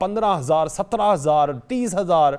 15,000, 17,000, 30,000,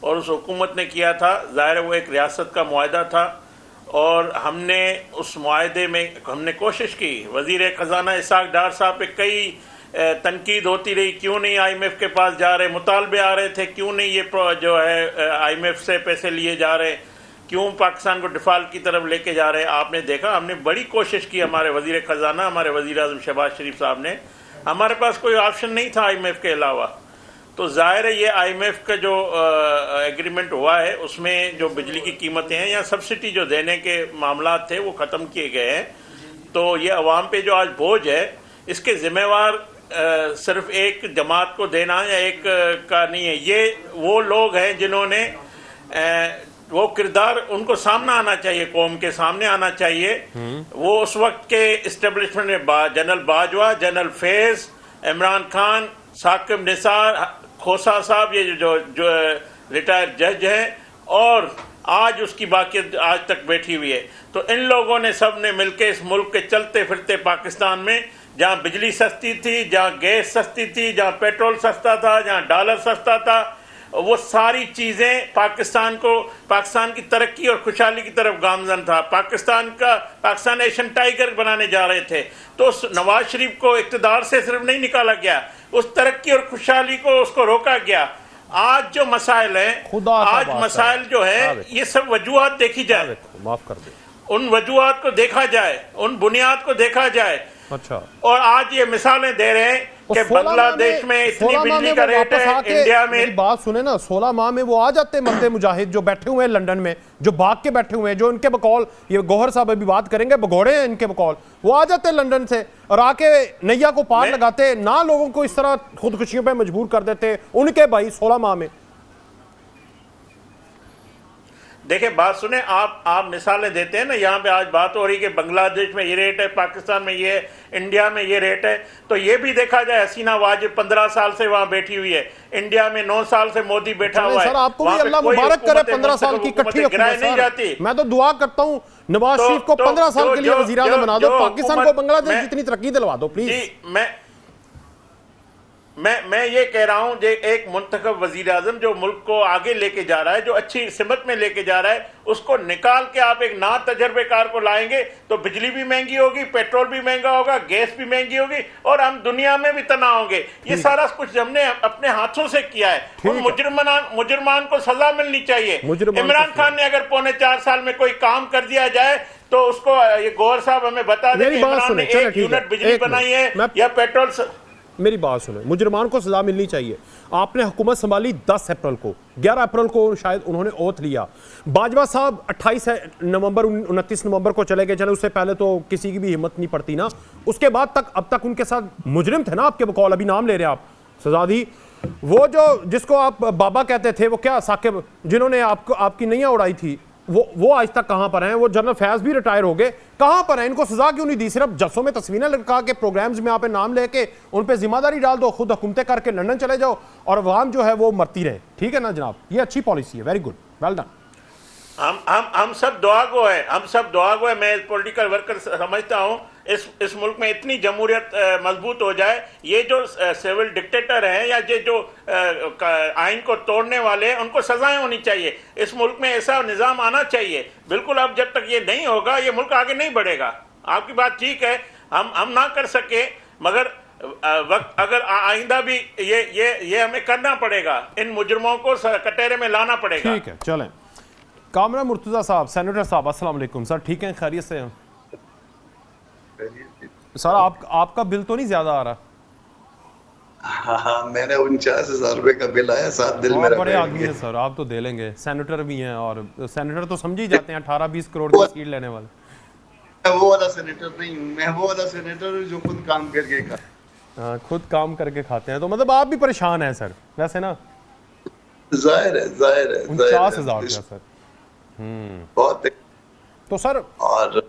اور اس حکومت نے کیا تھا، ظاہر ہے وہ ایک ریاست کا معاہدہ تھا، اور ہم نے اس معاہدے میں ہم نے کوشش کی. وزیر خزانہ اسحاق ڈار صاحب پہ کئی تنقید ہوتی رہی، کیوں نہیں آئی ایم ایف کے پاس جا رہے، مطالبے آ رہے تھے کیوں نہیں یہ جو ہے آئی ایم ایف سے پیسے لیے جا رہے، کیوں پاکستان کو ڈیفالٹ کی طرف لے کے جا رہے. آپ نے دیکھا ہم نے بڑی کوشش کی، ہمارے وزیر خزانہ ہمارے وزیر اعظم شہباز شریف صاحب نے، ہمارے پاس کوئی آپشن نہیں تھا آئی ایم ایف کے علاوہ. تو ظاہر ہے یہ آئی ایم ایف کا جو ایگریمنٹ ہوا ہے اس میں جو بجلی کی قیمتیں ہیں یا سبسڈی جو دینے کے معاملات تھے وہ ختم کیے گئے ہیں. تو یہ عوام پہ جو آج بوجھ ہے اس کے ذمہ وار صرف ایک جماعت کو دینا یا ایک کا نہیں ہے، یہ وہ لوگ ہیں جنہوں نے وہ کردار ان کو سامنا آنا چاہیے، قوم کے سامنے آنا چاہیے. وہ اس وقت کے اسٹیبلشمنٹ میں جنرل باجوہ، جنرل فیض، عمران خان، ثاقب نثار، کھوسا صاحب، یہ جو ریٹائر جج ہیں، اور آج اس کی باقیت آج تک بیٹھی ہوئی ہے. تو ان لوگوں نے سب نے مل کے اس ملک کے چلتے پھرتے پاکستان میں جہاں بجلی سستی تھی، جہاں گیس سستی تھی، جہاں پیٹرول سستا تھا، جہاں ڈالر سستا تھا، وہ ساری چیزیں پاکستان کی ترقی اور خوشحالی کی طرف گامزن تھا. پاکستان ایشین ٹائیگر بنانے جا رہے تھے. تو نواز شریف کو اقتدار سے صرف نہیں نکالا گیا، اس ترقی اور خوشحالی کو اس کو روکا گیا. آج جو مسائل ہیں، آج مسائل جو ہے یہ سب وجوہات دیکھی جائے، معاف کر دیں، ان وجوہات کو دیکھا جائے، ان بنیاد کو دیکھا جائے. اچھا، اور آج یہ مثالیں دے رہے ہیں کہ بنگلہ دیش میں اتنی بجلی کا ریٹ ہے، انڈیا میں. میری بات سنیں نا، 16 ماہ میں وہ آ جاتے ہیں مرد مجاہد جو بیٹھے ہوئے ہیں لنڈن میں، جو بھاگ کے بیٹھے ہوئے ہیں، جو ان کے بقول یہ گوہر صاحب ابھی بات کریں گے، بگوڑے ہیں ان کے بقول، وہ آ جاتے ہیں لنڈن سے اور آ کے نیا کو پار لگاتے نہ لوگوں کو اس طرح خودکشیوں پہ مجبور کر دیتے ان کے بھائی 16 ماہ میں. دیکھیں بات سنیں، آپ مثالیں دیتے ہیں نا، یہاں پہ آج بات ہو رہی کہ بنگلہ دیش میں یہ ریٹ ہے، پاکستان میں یہ ہے، انڈیا میں یہ ریٹ ہے. تو یہ بھی دیکھا جائے، حسینہ واجد 15 سال سے وہاں بیٹھی ہوئی ہے، انڈیا میں 9 سال سے مودی بیٹھا ہوا ہے. سر آپ کو بھی اللہ مبارک کرے 15 سال کی کٹھی حکومت نہیں جاتی. میں تو دعا کرتا ہوں نواز شریف کو 15 سال کے لیے وزیر اعظم بنا دو، پاکستان کو بنگلہ دیش جتنی ترقی دلوا دو پلیز. جی میں یہ کہہ رہا ہوں، ایک منتخب وزیر اعظم جو ملک کو آگے لے کے جا رہا ہے، جو اچھی سمت میں لے کے جا رہا ہے، اس کو نکال کے آپ ایک نا تجربے کار کو لائیں گے تو بجلی بھی مہنگی ہوگی، پیٹرول بھی مہنگا ہوگا، گیس بھی مہنگی ہوگی، اور ہم دنیا میں بھی تنہا ہوں گے. یہ سارا کچھ ہم نے اپنے ہاتھوں سے کیا ہے. ان مجرمان کو سزا ملنی چاہیے. عمران خان نے اگر 4.25 سال میں کوئی کام کر دیا جائے تو اس کو یہ گوہر صاحب ہمیں بتا دیں کہ عمران نے 1 یونٹ بجلی بنائی ہے یا پیٹرول. میری بات سنیں، مجرمان کو سزا ملنی چاہیے. آپ نے حکومت سنبھالی 10 اپریل کو، 11 اپریل کو شاید انہوں نے اوتھ لیا. باجوہ صاحب 28 نومبر 29 نومبر کو چلے گئے. چلے اس سے پہلے تو کسی کی بھی ہمت نہیں پڑتی نا. اس کے بعد تک اب تک ان کے ساتھ مجرم تھے نا آپ کے بقول، ابھی نام لے رہے ہیں آپ، سزا دی. وہ جو جس کو آپ بابا کہتے تھے، وہ کیا ثاقب، جنہوں نے آپ کی نیا اڑائی تھی، وہ آج تک کہاں پر ہیں؟ وہ جنرل فیض بھی ریٹائر ہو گئے، کہاں پر ہیں؟ ان کو سزا کیوں نہیں دی؟ صرف جلسوں میں تصویریں لگا کے پروگرامز میں آپ نام لے کے ان پہ ذمہ داری ڈال دو، خود حکومتیں کر کے لندن چلے جاؤ اور عوام جو ہے وہ مرتی رہے. ٹھیک ہے نا جناب، یہ اچھی پالیسی ہے. Very good, well done. ہم سب دعا گو ہیں، ہم سب دعا گو ہیں. میں پولیٹیکل ورکر سمجھتا ہوں اس ملک میں اتنی جمہوریت مضبوط ہو جائے، یہ جو سیول ڈکٹیٹر ہیں یا یہ جو آئین کو توڑنے والے ہیں، ان کو سزائیں ہونی چاہیے. اس ملک میں ایسا نظام آنا چاہیے. بالکل اب جب تک یہ نہیں ہوگا یہ ملک آگے نہیں بڑھے گا. آپ کی بات ٹھیک ہے، ہم نہ کر سکے، مگر وقت اگر آئندہ بھی یہ ہمیں کرنا پڑے گا. ان مجرموں کو کٹہرے میں لانا پڑے گا. ٹھیک ہے، چلیں. کامران مرتضیٰ صاحب، سینیٹر صاحب، السلام علیکم. سر ٹھیک ہیں، خیریت سے ہیں؟ سر آپ کا بل تو نہیں زیادہ آ رہا؟ ہاں، میں نے 49,000 روپے کا بل آیا، 7 دل میرا. بڑے آدمی ہیں سر، آپ تو دے لیں گے. سینیٹر بھی ہیں، اور سینیٹر تو سمجھ ہی جاتے ہیں 18-20 کروڑ کی سیٹ لینے والے. میں وہ والا سینیٹر نہیں ہوں، میں وہ والا سینیٹر ہوں جو خود کام کر کے کھاتا. خود کام کر کے کھاتے ہیں، تو مطلب آپ بھی پریشان ہیں سر ویسے نا؟ ظاہر ہے 49,000 کا سر بہت. تو سر اور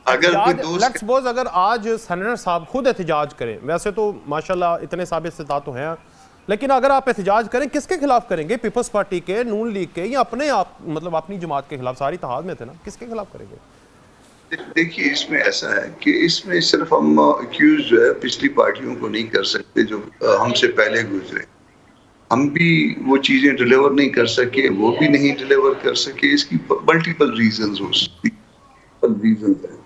اگر لیٹس سپوز اگر آج سینیٹر صاحب خود احتجاج کریں، ویسے تو ماشاءاللہ اتنے صاحب استطاعت تو ہیں، لیکن اگر آپ احتجاج کریں کس کے خلاف کریں گے؟ پیپلز پارٹی کے، نون لیگ کے، یا اپنے آپ مطلب اپنی جماعت کے خلاف؟ ساری اتحاد میں تھے نا، کس کے خلاف کریں گے؟ دیکھیے اس میں ایسا ہے کہ اس میں صرف ہم ایکیوز جو ہے پچھلی پارٹیوں کو نہیں کر سکتے جو ہم سے پہلے گزرے. ہم بھی وہ چیزیں ڈلیور نہیں کر سکے, وہ بھی نہیں ڈلیور کر سکے. اس کی ملٹیپل ریزنز ہو سکتی ہیں.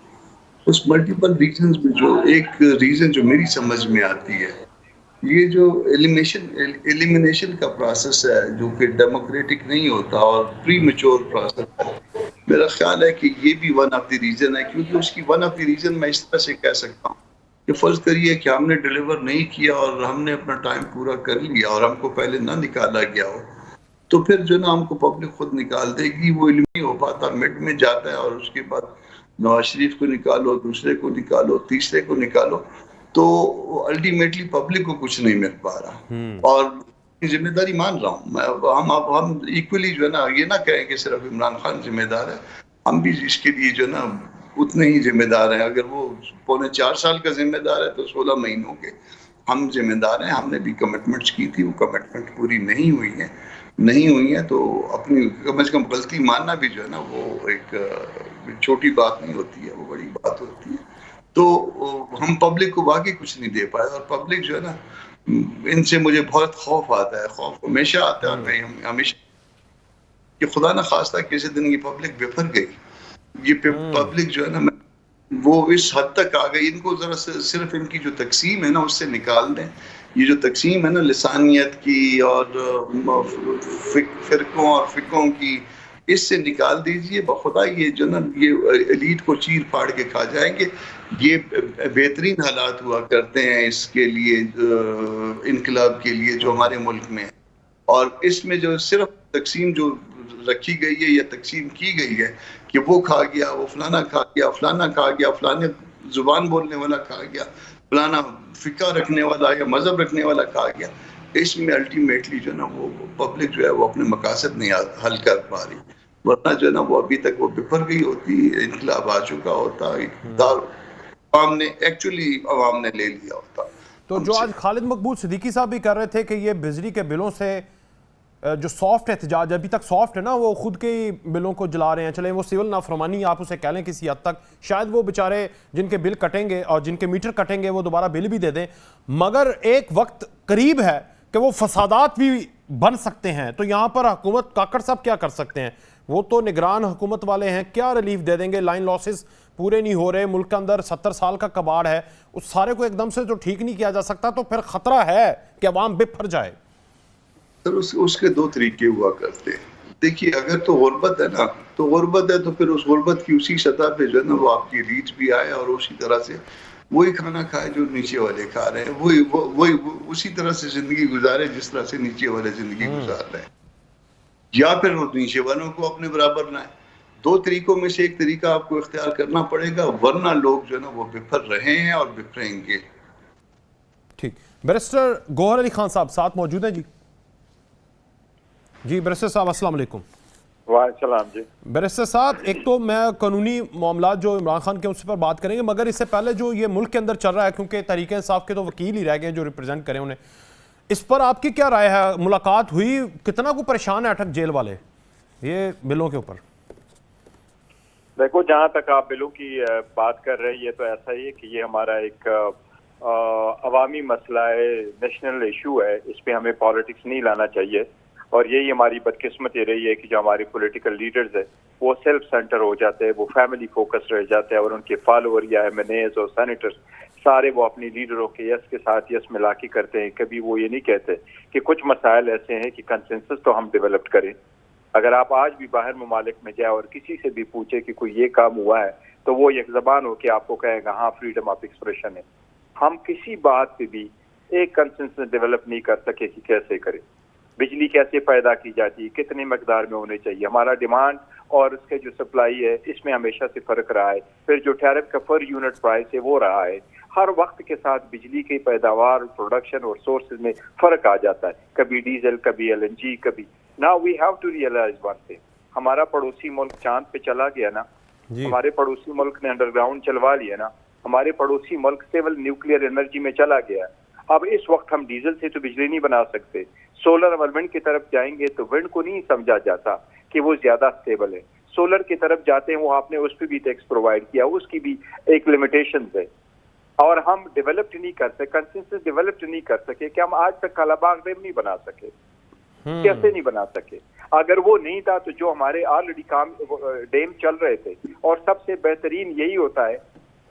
اس ملٹیپل ریزنز میں جو ایک ریزن جو میری سمجھ میں آتی ہے, یہ جو ایلیمینیشن کا پروسیس ہے جو کہ ڈیموکریٹک نہیں ہوتا اور پری میچور پروسیس ہے, میرا خیال ہے کہ یہ بھی ون آف دی ریزن ہے. کیونکہ اس کی ون آف دی ریزن میں اس طرح سے کہہ سکتا ہوں کہ فرض کریے کہ ہم نے ڈلیور نہیں کیا اور ہم نے اپنا ٹائم پورا کر لیا اور ہم کو پہلے نہ نکالا گیا ہو, تو پھر جو نا ہم کو پبلک خود نکال دے گی. وہ علم نہیں ہو پاتا, مڈ میں جاتا ہے, اور اس کے بعد نواز شریف کو نکالو, دوسرے کو نکالو, تیسرے کو نکالو, تو الٹیمیٹلی پبلک کو کچھ نہیں مل پا رہا. اور ذمہ داری مان رہا ہوں, ہم ایکولی جو ہے نا یہ نہ کہیں کہ صرف عمران خان ذمہ دار ہے, ہم بھی اس کے لیے جو ہے نا اتنے ہی ذمہ دار ہیں. اگر وہ 4.25 سال کا ذمہ دار ہے تو 16 مہینوں کے ہم ذمہ دار ہیں. ہم نے بھی کمٹمنٹس کی تھی, وہ کمٹمنٹ پوری نہیں ہوئی ہیں تو اپنی کم از کم غلطی ماننا بھی جو ہے نا وہ ایک چھوٹی بات نہیں ہوتی ہے, وہ بڑی بات ہوتی ہے. تو ہم پبلک کو واقعی کچھ نہیں دے پائے, اور پبلک جو ہے نا ان سے مجھے بہت خوف آتا ہے. خوف ہمیشہ آتا ہے, اور میں ہمیشہ کہ خدا نہ خواستہ کسی دن یہ پبلک بفر گئی, یہ پبلک جو ہے نا وہ اس حد تک آ گئی. ان کو ذرا صرف ان کی جو تقسیم ہے نا اس سے نکال دیں. یہ جو تقسیم ہے نا لسانیت کی اور فرقوں اور فقوں کی, اس سے نکال دیجئے. بخدا یہ جو نا یہ ایلیٹ کو چیر پھاڑ کے کھا جائیں گے. یہ بہترین حالات ہوا کرتے ہیں اس کے لیے, انقلاب کے لیے جو ہمارے ملک میں ہے. اور اس میں جو صرف تقسیم جو رکھی گئی ہے یا تقسیم کی گئی ہے کہ وہ کھا گیا, وہ فلانا کھا گیا, فلانا کھا گیا, فلانے زبان بولنے والا کھا گیا, فلانا فقہ رکھنے والا یا مذہب رکھنے والا کھا گیا, اس میں الٹیمیٹلی جو ہے نا وہ پبلک جو ہے وہ اپنے مقاصد نہیں حل کر پا رہی. ورنہ جو ہے نا وہ ابھی تک وہ بفر گئی ہوتی, انقلاب آ چکا ہوتا, عوام نے لے لیا ہوتا. تو جو آج خالد مقبول صدیقی صاحب بھی کر رہے تھے کہ یہ بجلی کے بلوں سے جو سافٹ احتجاج ابھی تک سافٹ ہے نا, وہ خود کے بلوں کو جلا رہے ہیں. چلیں وہ سول نافرمانی آپ اسے کہہ لیں کسی حد تک, شاید وہ بیچارے جن کے بل کٹیں گے اور جن کے میٹر کٹیں گے وہ دوبارہ بل بھی دے دیں, مگر ایک وقت قریب ہے کہ وہ فسادات بھی بن سکتے ہیں. تو یہاں پر حکومت کاکڑ صاحب کیا کر سکتے ہیں؟ وہ تو نگران حکومت والے ہیں, کیا ریلیف دے دیں گے؟ لائن لاسز پورے نہیں ہو رہے, ملک کے اندر 70 سال کا کباڑ ہے, اس سارے کو ایک دم سے تو ٹھیک نہیں کیا جا سکتا. تو پھر خطرہ ہے کہ عوام بفر جائے. سر اس کے دو طریقے ہوا کرتے ہیں. دیکھیے اگر تو غربت ہے نا, تو غربت ہے تو پھر اس غربت کی اسی سطح پہ جو ہے نا وہ آپ کی ریچ بھی آئے اور اسی طرح سے وہی کھانا کھائے جو نیچے والے کھا رہے ہیں, وہی اسی طرح سے زندگی گزارے جس طرح سے نیچے والے زندگی گزار رہے ہیں, یا پھر وہ نیچے والوں کو اپنے برابر لائیں. دو طریقوں میں سے ایک طریقہ آپ کو اختیار کرنا پڑے گا, ورنہ لوگ جو ہے نا وہ بفر رہے ہیں اور بفریں گے. ٹھیک, بیرسٹر گوہر علی خان صاحب ساتھ موجود ہیں. جی بیرسٹر صاحب السلام علیکم. وعلیکم السلام. جی بیرسٹر صاحب, ایک تو میں قانونی معاملات جو عمران خان کے اس پر بات کریں گے, مگر اس سے پہلے جو یہ ملک کے اندر چل رہا ہے, کیونکہ تحریک انصاف کے تو وکیل ہی رہ گئے جو ریپرزینٹ کریں انہیں, اس پر آپ کی کیا رائے ہے؟ ملاقات ہوئی, کتنا کو پریشان ہے اٹک جیل والے یہ بلوں کے اوپر؟ دیکھو, جہاں تک آپ بلوں کی بات کر رہے ہیں, یہ تو ایسا ہی ہے کہ یہ ہمارا ایک عوامی مسئلہ ہے, نیشنل ایشو ہے, اس پہ ہمیں پالیٹکس نہیں لانا چاہیے. اور یہی ہماری بدقسمتی رہی ہے کہ جو ہمارے پولیٹیکل لیڈرز ہیں وہ سیلف سینٹر ہو جاتے ہیں, وہ فیملی فوکس رہ جاتے ہیں, اور ان کے فالوور یا ایم این ایز اور سینیٹرز سارے وہ اپنی لیڈروں کے یس کے ساتھ یس ملا کے کرتے ہیں. کبھی وہ یہ نہیں کہتے کہ کچھ مسائل ایسے ہیں کہ کنسنسس تو ہم ڈیولپڈ کریں. اگر آپ آج بھی باہر ممالک میں جائیں اور کسی سے بھی پوچھے کہ کوئی یہ کام ہوا ہے, تو وہ یک زبان ہو کے آپ کو کہے گا ہاں فریڈم آف ایکسپریشن ہے. ہم کسی بات پہ بھی ایک کنسنسس ڈیولپ نہیں کر سکے کہ کیسے کریں. بجلی کیسے پیدا کی جاتی ہے, کتنی مقدار میں ہونے چاہیے, ہمارا ڈیمانڈ اور اس کے جو سپلائی ہے اس میں ہمیشہ سے فرق رہا ہے. پھر جو ٹیرف کا پر یونٹ پرائس ہے وہ رہا ہے. ہر وقت کے ساتھ بجلی کی پیداوار, پروڈکشن اور سورسز میں فرق آ جاتا ہے, کبھی ڈیزل, کبھی ایل این جی, کبھی. Now we have to realize one thing, ہمارا پڑوسی ملک چاند پہ چلا گیا نا, ہمارے پڑوسی ملک نے انڈر گراؤنڈ چلوا لیا نا, ہمارے پڑوسی ملک سیول نیوکلیئر انرجی میں چلا گیا. اب اس وقت ہم ڈیزل سے تو بجلی نہیں بنا سکتے. سولر اور ونڈ کی طرف جائیں گے تو ونڈ کو نہیں سمجھا جاتا کہ وہ زیادہ اسٹیبل ہے. سولر کی طرف جاتے ہیں, وہ آپ نے اس پہ بھی ٹیکس پرووائڈ کیا, اس کی بھی ایک لمیٹیشنز ہے. اور ہم ڈیولپڈ نہیں کر سکے, کنسنسس ڈیولپڈ نہیں کر سکے, کہ ہم آج تک کالا باغ ڈیم نہیں بنا سکے. کیسے نہیں بنا سکے؟ اگر وہ نہیں تھا تو جو ہمارے آلریڈی کام ڈیم چل رہے تھے, اور سب سے بہترین یہی ہوتا ہے,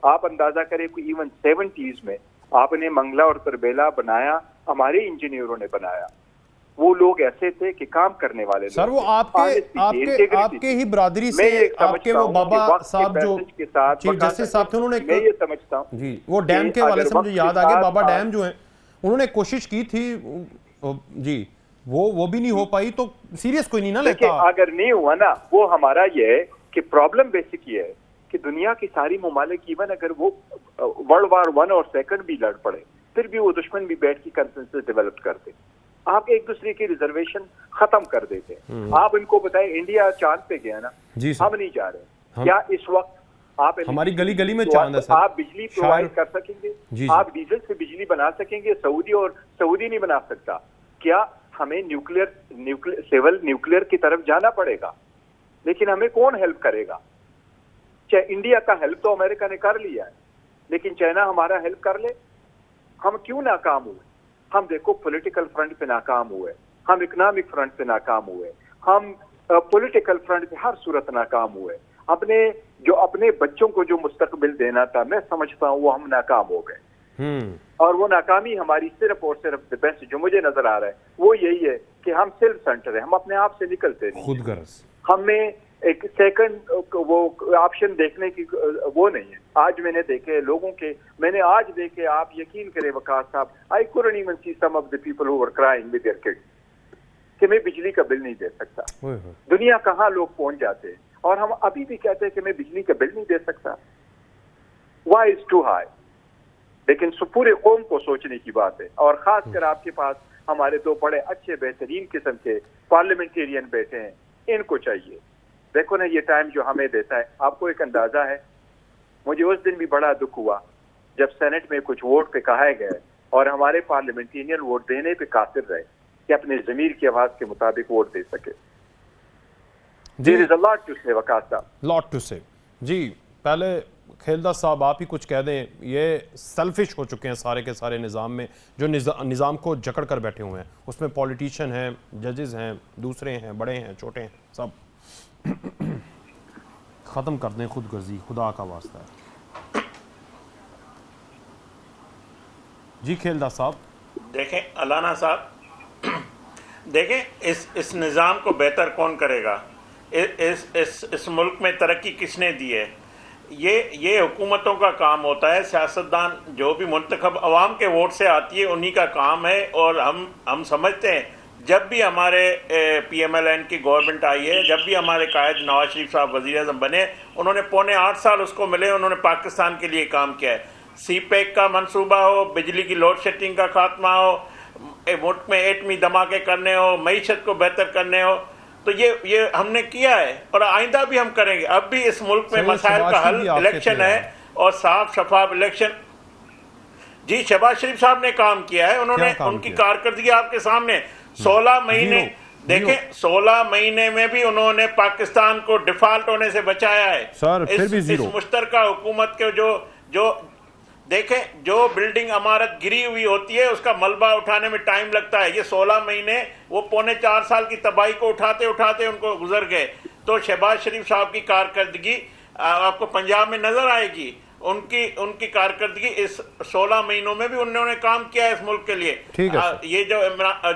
آپ اندازہ کریں کوئی ایون 70s میں آپ نے منگلا اور تربیلا بنایا, ہمارے انجینئروں نے بنایا. وہ لوگ ایسے تھے کہ کام کرنے والے سر, وہ آپ کے ہی برادری سے آپ کے وہ بابا صاحب جو چیف جسٹس صاحب تھے, انہوں نے, میں یہ سمجھتا ہوں جی, وہ ڈیم کے والے سے مجھے یاد آ گیا, بابا ڈیم جو ہیں انہوں نے کوشش کی تھی جی, وہ بھی نہیں ہو پائی, تو سیریس کوئی نہیں نہ لیتا. اگر نہیں ہوا نا, وہ ہمارا یہ ہے کہ پرابلم بیسک یہ ہے کہ دنیا کی ساری ممالک ایون اگر وہ ورلڈ وار 1 اور 2 بھی لڑ پڑے, پھر بھی وہ دشمن بھی بیٹھ کے کنسنسس ڈیولپ کرتے, آپ ایک دوسرے کی ریزرویشن ختم کر دیتے. آپ ان کو بتائیں انڈیا چاند پہ گیا نا, ہم نہیں جا رہے. کیا اس وقت آپ ہماری گلی گلی میں چاند ہے سر, آپ بجلی پرووائڈ کر سکیں گے؟ آپ ڈیزل سے بجلی بنا سکیں گے؟ سعودی نہیں بنا سکتا. کیا ہمیں سیول نیوکلیر کی طرف جانا پڑے گا؟ لیکن ہمیں کون ہیلپ کرے گا؟ انڈیا کا ہیلپ تو امریکہ نے کر لیا ہے, لیکن چائنا ہمارا ہیلپ کر لے. ہم کیوں ناکام ہوئے؟ ہم دیکھو پولیٹیکل فرنٹ پہ ناکام ہوئے, ہم اکنامک فرنٹ پہ ناکام ہوئے, ہم پولیٹیکل فرنٹ پہ ہر صورت ناکام ہوئے. اپنے بچوں کو جو مستقبل دینا تھا, میں سمجھتا ہوں وہ ہم ناکام ہو گئے. اور وہ ناکامی ہماری صرف اور صرف بیسٹ جو مجھے نظر آ رہا ہے وہ یہی ہے کہ ہم سیلف سینٹر ہیں, ہم اپنے آپ سے نکلتے نہیں, خود غرض. ہمیں ایک سیکنڈ وہ آپشن دیکھنے کی وہ نہیں ہے. آج میں نے دیکھے لوگوں کے, میں نے آج دیکھے, آپ یقین کریں وقاص صاحب, I couldn't even see some of the people who were crying with their kids کہ میں بجلی کا بل نہیں دے سکتا. دنیا کہاں لوگ پہنچ جاتے ہیں, اور ہم ابھی بھی کہتے ہیں کہ میں بجلی کا بل نہیں دے سکتا. Why is too high؟ لیکن پورے قوم کو سوچنے کی بات ہے, اور خاص کر آپ کے پاس ہمارے 2 بڑے اچھے بہترین قسم کے پارلیمنٹیرین بیٹھے ہیں, ان کو چاہیے. دیکھو نا یہ ٹائم جو ہمیں دیتا ہے, آپ کو ایک اندازہ ہے, مجھے اس دن بھی بڑا دکھ ہوا جب سینٹ میں کچھ ووٹ پہ کہائے گئے اور ہمارے پارلیمنٹیرین ووٹ دینے پہ قاصر رہے کہ اپنے ضمیر کی آواز کے مطابق ووٹ دے سکے. There is a lot to say وقاص صاحب. Lot to say. جی, پہلے کھیلدہ صاحب آپ ہی کچھ کہہ دیں. یہ سیلفش ہو چکے ہیں سارے کے سارے نظام میں, جو نظام کو جکڑ کر بیٹھے ہوئے ہیں. اس میں پولیٹیشین ہیں, ججز ہیں, دوسرے ہیں, بڑے ہیں, چھوٹے ہیں, سب ختم کر دیں خود غرضی, خدا کا واسطہ ہے. جی کھیلدہ صاحب. دیکھیں علانہ صاحب, دیکھیں اس نظام کو بہتر کون کرے گا؟ اس ملک میں ترقی کس نے دی ہے؟ یہ حکومتوں کا کام ہوتا ہے. سیاستدان جو بھی منتخب عوام کے ووٹ سے آتی ہے انہی کا کام ہے. اور ہم سمجھتے ہیں جب بھی ہمارے پی ایم ایل این کی گورنمنٹ آئی ہے, جب بھی ہمارے قائد نواز شریف صاحب وزیر اعظم بنے, انہوں نے 8.25 سال اس کو ملے, انہوں نے پاکستان کے لیے کام کیا ہے. سی پیک کا منصوبہ ہو, بجلی کی لوڈ شیڈنگ کا خاتمہ ہو, ملک میں ایٹمی دھماکے کرنے ہو, معیشت کو بہتر کرنے ہو, تو یہ ہم نے کیا ہے اور آئندہ بھی ہم کریں گے. اب بھی اس ملک میں مسائل کا حل الیکشن ہے, اور صاف شفاف الیکشن. جی شہباز شریف صاحب نے کام کیا ہے, انہوں نے ان کی کارکردگی آپ کے سامنے. 16 مہینے دیکھیں, 16 مہینے میں بھی انہوں نے پاکستان کو ڈیفالٹ ہونے سے بچایا ہے. اس مشترکہ حکومت کے جو دیکھیں, جو بلڈنگ عمارت گری ہوئی ہوتی ہے اس کا ملبہ اٹھانے میں ٹائم لگتا ہے. یہ 16 مہینے وہ 4.25 سال کی تباہی کو اٹھاتے ان کو گزر گئے. تو شہباز شریف صاحب کی کارکردگی آپ کو پنجاب میں نظر آئے گی. ان کی کارکردگی اس 16 مہینوں میں بھی انہوں نے کام کیا ہے اس ملک کے لیے. یہ